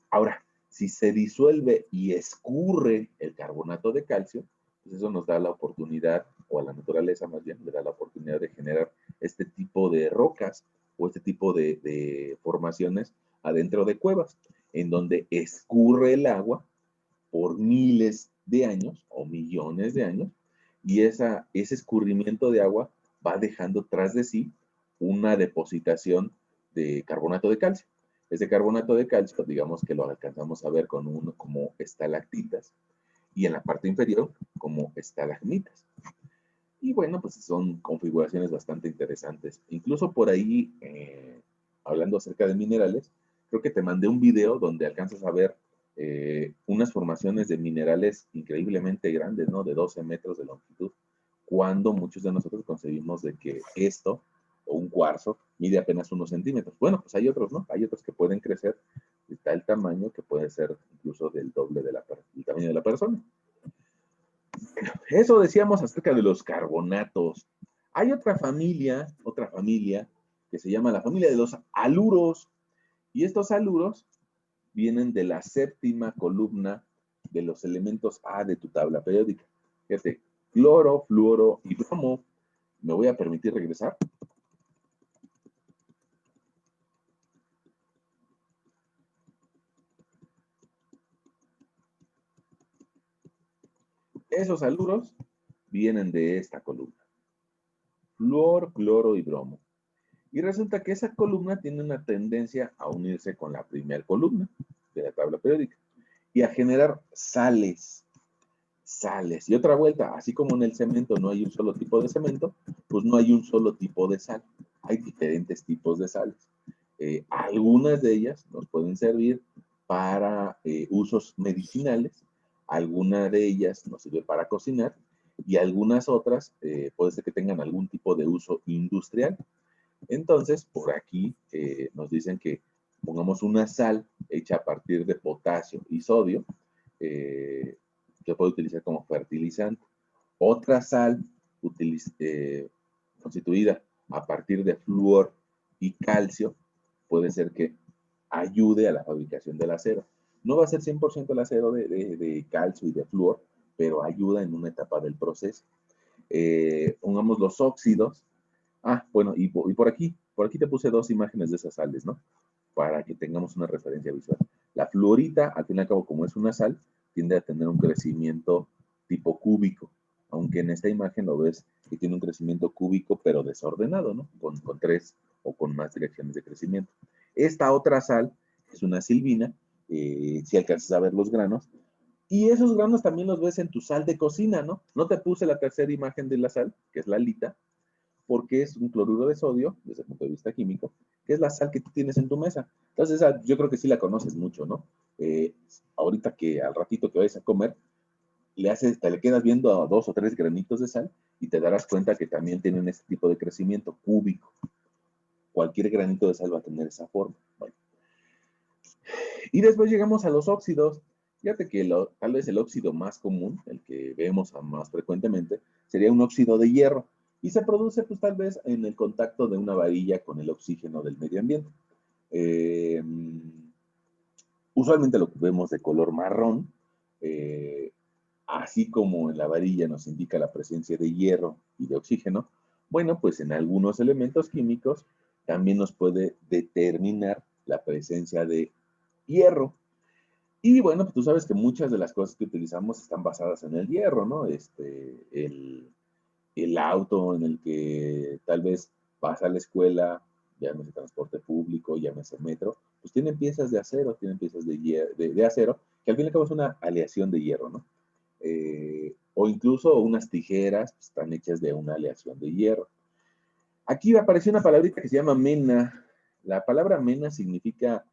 Ahora, si se disuelve y escurre el carbonato de calcio, pues eso nos da la oportunidad, o a la naturaleza más bien, le da la oportunidad de generar este tipo de rocas o este tipo de formaciones adentro de cuevas, en donde escurre el agua por miles de años o millones de años, y ese escurrimiento de agua va dejando tras de sí una depositación de carbonato de calcio. Ese carbonato de calcio, digamos que lo alcanzamos a ver como estalactitas, y en la parte inferior como estalagmitas. Y bueno, pues son configuraciones bastante interesantes. Incluso por ahí, hablando acerca de minerales, creo que te mandé un video donde alcanzas a ver unas formaciones de minerales increíblemente grandes, ¿no? De 12 metros de longitud, cuando muchos de nosotros concebimos de que esto, o un cuarzo, mide apenas unos centímetros. Bueno, pues hay otros, ¿no? Hay otros que pueden crecer de tal tamaño que puede ser incluso del doble del tamaño de la persona. Eso decíamos acerca de los carbonatos. Hay otra familia que se llama la familia de los haluros. Y estos haluros vienen de la séptima columna de los elementos A de tu tabla periódica. Fíjate, cloro, fluoro y bromo. Me voy a permitir regresar. Esos haluros vienen de esta columna. Fluor, cloro y bromo. Y resulta que esa columna tiene una tendencia a unirse con la primera columna de la tabla periódica y a generar sales. Sales. Y otra vuelta, así como en el cemento no hay un solo tipo de cemento, pues no hay un solo tipo de sal. Hay diferentes tipos de sales. Algunas de ellas nos pueden servir para usos medicinales, alguna de ellas nos sirve para cocinar y algunas otras puede ser que tengan algún tipo de uso industrial. Entonces, por aquí nos dicen que pongamos una sal hecha a partir de potasio y sodio, que puede utilizar como fertilizante. Otra sal constituida a partir de flúor y calcio puede ser que ayude a la fabricación del acero. No va a ser 100% el acero de calcio y de flúor, pero ayuda en una etapa del proceso. Pongamos los óxidos. Bueno, y por aquí te puse dos imágenes de esas sales, ¿no? Para que tengamos una referencia visual. La fluorita, al fin y al cabo, como es una sal, tiende a tener un crecimiento tipo cúbico, aunque en esta imagen lo ves que tiene un crecimiento cúbico, pero desordenado, ¿no? Con 3 o con más direcciones de crecimiento. Esta otra sal es una silvina, si alcanzas a ver los granos, y esos granos también los ves en tu sal de cocina, ¿no? No te puse la tercera imagen de la sal, que es la halita, porque es un cloruro de sodio, desde el punto de vista químico, que es la sal que tú tienes en tu mesa. Entonces, esa, yo creo que sí la conoces mucho, ¿no? Ahorita que al ratito que vayas a comer, te le quedas viendo a 2 o 3 granitos de sal y te darás cuenta que también tienen este tipo de crecimiento cúbico. Cualquier granito de sal va a tener esa forma. Bueno. Y después llegamos a los óxidos. Fíjate que tal vez el óxido más común, el que vemos más frecuentemente, sería un óxido de hierro. Y se produce, pues tal vez, en el contacto de una varilla con el oxígeno del medio ambiente. Eh, Usualmente lo vemos de color marrón, así como en la varilla nos indica la presencia de hierro y de oxígeno. Bueno, pues en algunos elementos químicos también nos puede determinar la presencia de hierro. Y bueno, pues tú sabes que muchas de las cosas que utilizamos están basadas en el hierro, ¿no? El auto en el que tal vez vas a la escuela, llámese transporte público, llámese metro, pues tienen piezas de acero, tienen piezas de acero, que al fin y al cabo es una aleación de hierro, ¿no? O incluso unas tijeras pues, están hechas de una aleación de hierro. Aquí apareció una palabrita que se llama mena. La palabra mena significa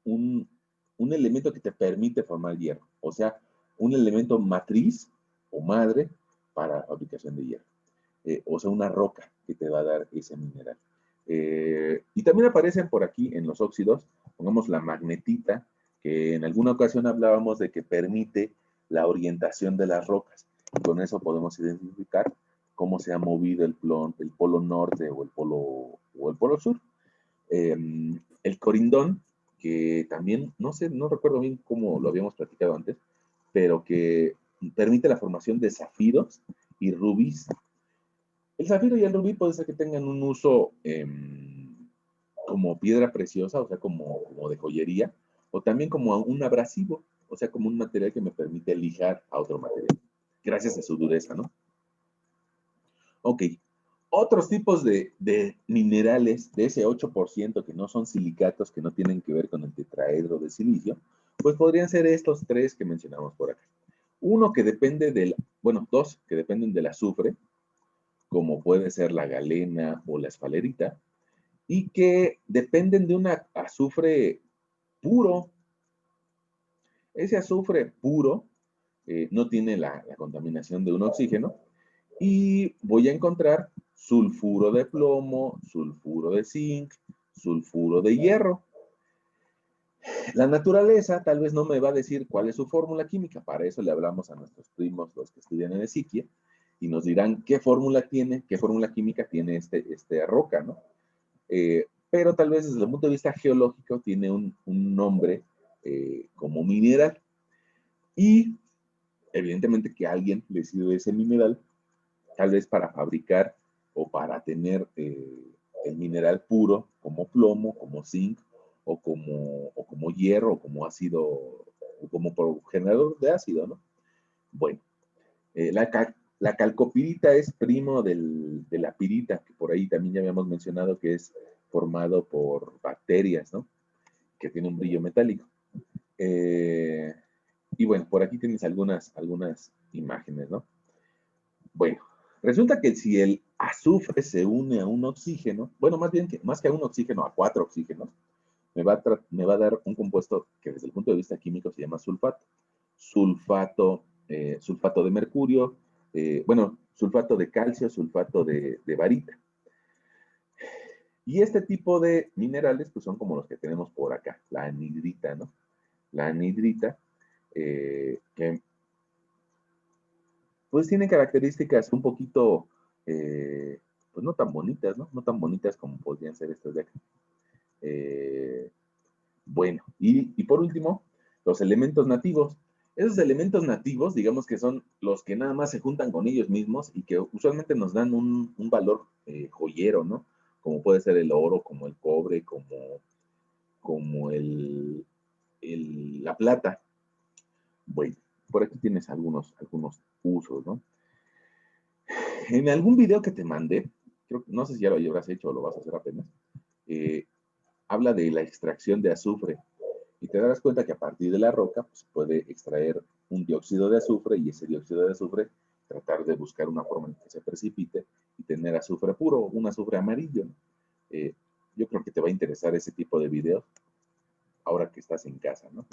un, un elemento que te permite formar hierro, o sea, un elemento matriz o madre para fabricación de hierro, o sea, una roca que te va a dar ese mineral. Y también aparecen por aquí en los óxidos, pongamos la magnetita, que en alguna ocasión hablábamos de que permite la orientación de las rocas. Y con eso podemos identificar cómo se ha movido el polo norte o el polo sur. El corindón, que también, no sé, no recuerdo bien cómo lo habíamos platicado antes, pero que permite la formación de zafiros y rubíes. El zafiro y el rubí puede ser que tengan un uso como piedra preciosa, o sea, como de joyería, o también como un abrasivo, o sea, como un material que me permite lijar a otro material, gracias a su dureza, ¿no? Ok, otros tipos de minerales, de ese 8% que no son silicatos, que no tienen que ver con el tetraedro de silicio, pues podrían ser estos 3 que mencionamos por acá. Uno que depende bueno, 2 que dependen del azufre, como puede ser la galena o la esfalerita, y que dependen de un azufre puro. Ese azufre puro no tiene la contaminación de un oxígeno, y voy a encontrar sulfuro de plomo, sulfuro de zinc, sulfuro de hierro. La naturaleza tal vez no me va a decir cuál es su fórmula química, para eso le hablamos a nuestros primos, los que estudian en Esiquia, y nos dirán qué fórmula química tiene este roca, ¿no? Pero tal vez desde el punto de vista geológico tiene un nombre como mineral, y evidentemente que alguien le sirve ese mineral tal vez para fabricar o para tener el mineral puro, como plomo, como zinc, o como hierro, o como ácido, o como generador de ácido, ¿no? Bueno, la calcopirita es primo de la pirita, que por ahí también ya habíamos mencionado que es formado por bacterias, ¿no? Que tiene un brillo metálico. Y bueno, por aquí tienes algunas imágenes, ¿no? Bueno, resulta que si el azufre se une a un oxígeno, bueno, más que a un oxígeno, a 4 oxígenos, me va a dar un compuesto que desde el punto de vista químico se llama sulfato. Sulfato de mercurio, bueno, sulfato de calcio, sulfato de barita. Y este tipo de minerales, pues son como los que tenemos por acá, la anhidrita, ¿no? La anhidrita, que pues tiene características un poquito, pues no tan bonitas, ¿no? No tan bonitas como podrían ser estas de acá. Bueno, y por último, los elementos nativos. Esos elementos nativos, digamos que son los que nada más se juntan con ellos mismos y que usualmente nos dan un valor joyero, ¿no? Como puede ser el oro, como el cobre, como la plata. Bueno, por aquí tienes algunos usos, ¿no? En algún video que te mandé, no sé si ya lo habrás hecho o lo vas a hacer apenas, habla de la extracción de azufre y te darás cuenta que a partir de la roca pues, puede extraer un dióxido de azufre y ese dióxido de azufre tratar de buscar una forma en que se precipite y tener azufre puro, un azufre amarillo. Eh, yo creo que te va a interesar ese tipo de videos ahora que estás en casa, ¿no?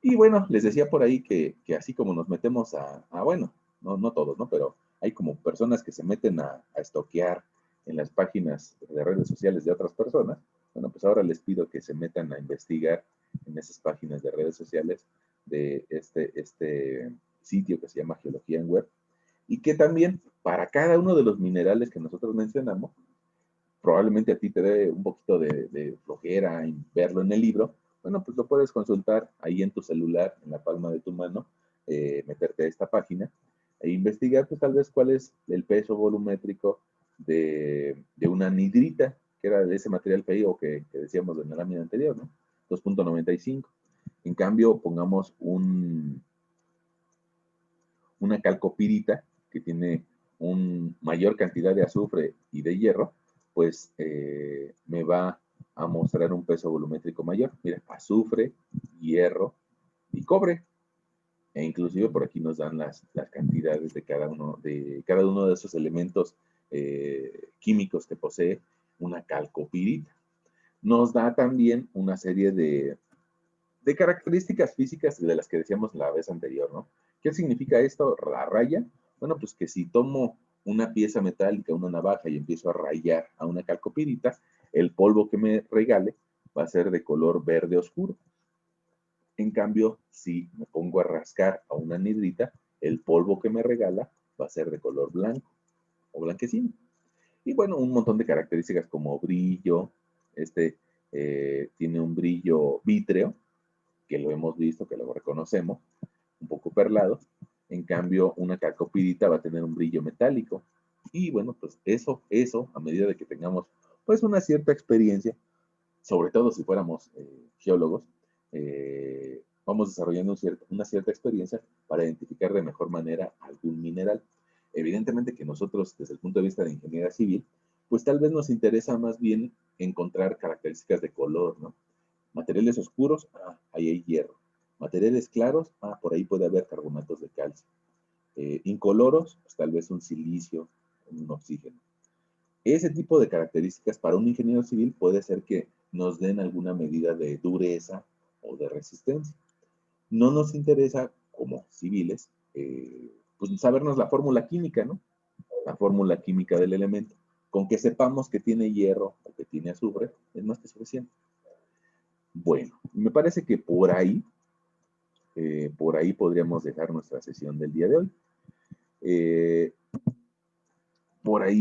Y bueno, les decía por ahí que así como nos metemos bueno, no todos, ¿no? Pero hay como personas que se meten a estoquear en las páginas de redes sociales de otras personas. Bueno, pues ahora les pido que se metan a investigar en esas páginas de redes sociales de este sitio que se llama Geología en Web y que también para cada uno de los minerales que nosotros mencionamos, probablemente a ti te dé un poquito de flojera en verlo en el libro, bueno, pues lo puedes consultar ahí en tu celular, en la palma de tu mano, meterte a esta página e investigar, pues tal vez cuál es el peso volumétrico de una anhidrita, que era de ese material feo que decíamos en la lámina anterior, ¿no? 2.95. En cambio, pongamos una calcopirita que tiene una mayor cantidad de azufre y de hierro, pues me va a mostrar un peso volumétrico mayor. Mira, azufre, hierro y cobre. E inclusive por aquí nos dan las cantidades de cada uno de esos elementos químicos que posee una calcopirita. Nos da también una serie de características físicas de las que decíamos la vez anterior, ¿no? ¿Qué significa esto? La raya. Bueno, pues que si tomo una pieza metálica, una navaja y empiezo a rayar a una calcopirita, el polvo que me regale va a ser de color verde oscuro. En cambio, si me pongo a rascar a una anhidrita, el polvo que me regala va a ser de color blanco o blanquecino. Y bueno, un montón de características como brillo, tiene un brillo vítreo, que lo hemos visto, que lo reconocemos, un poco perlado. En cambio, una calcopirita va a tener un brillo metálico. Y bueno, pues eso, a medida de que tengamos pues una cierta experiencia, sobre todo si fuéramos geólogos, vamos desarrollando una cierta experiencia para identificar de mejor manera algún mineral. Evidentemente que nosotros, desde el punto de vista de ingeniería civil, pues tal vez nos interesa más bien encontrar características de color, ¿no? Materiales oscuros, ahí hay hierro. Materiales claros, por ahí puede haber carbonatos de calcio. Incoloros, pues tal vez un silicio, un oxígeno. Ese tipo de características para un ingeniero civil puede ser que nos den alguna medida de dureza o de resistencia. No nos interesa, como civiles, pues sabernos la fórmula química, ¿no? La fórmula química del elemento. Con que sepamos que tiene hierro o que tiene azufre, es más que suficiente. Bueno, me parece que por ahí podríamos dejar nuestra sesión del día de hoy. Por ahí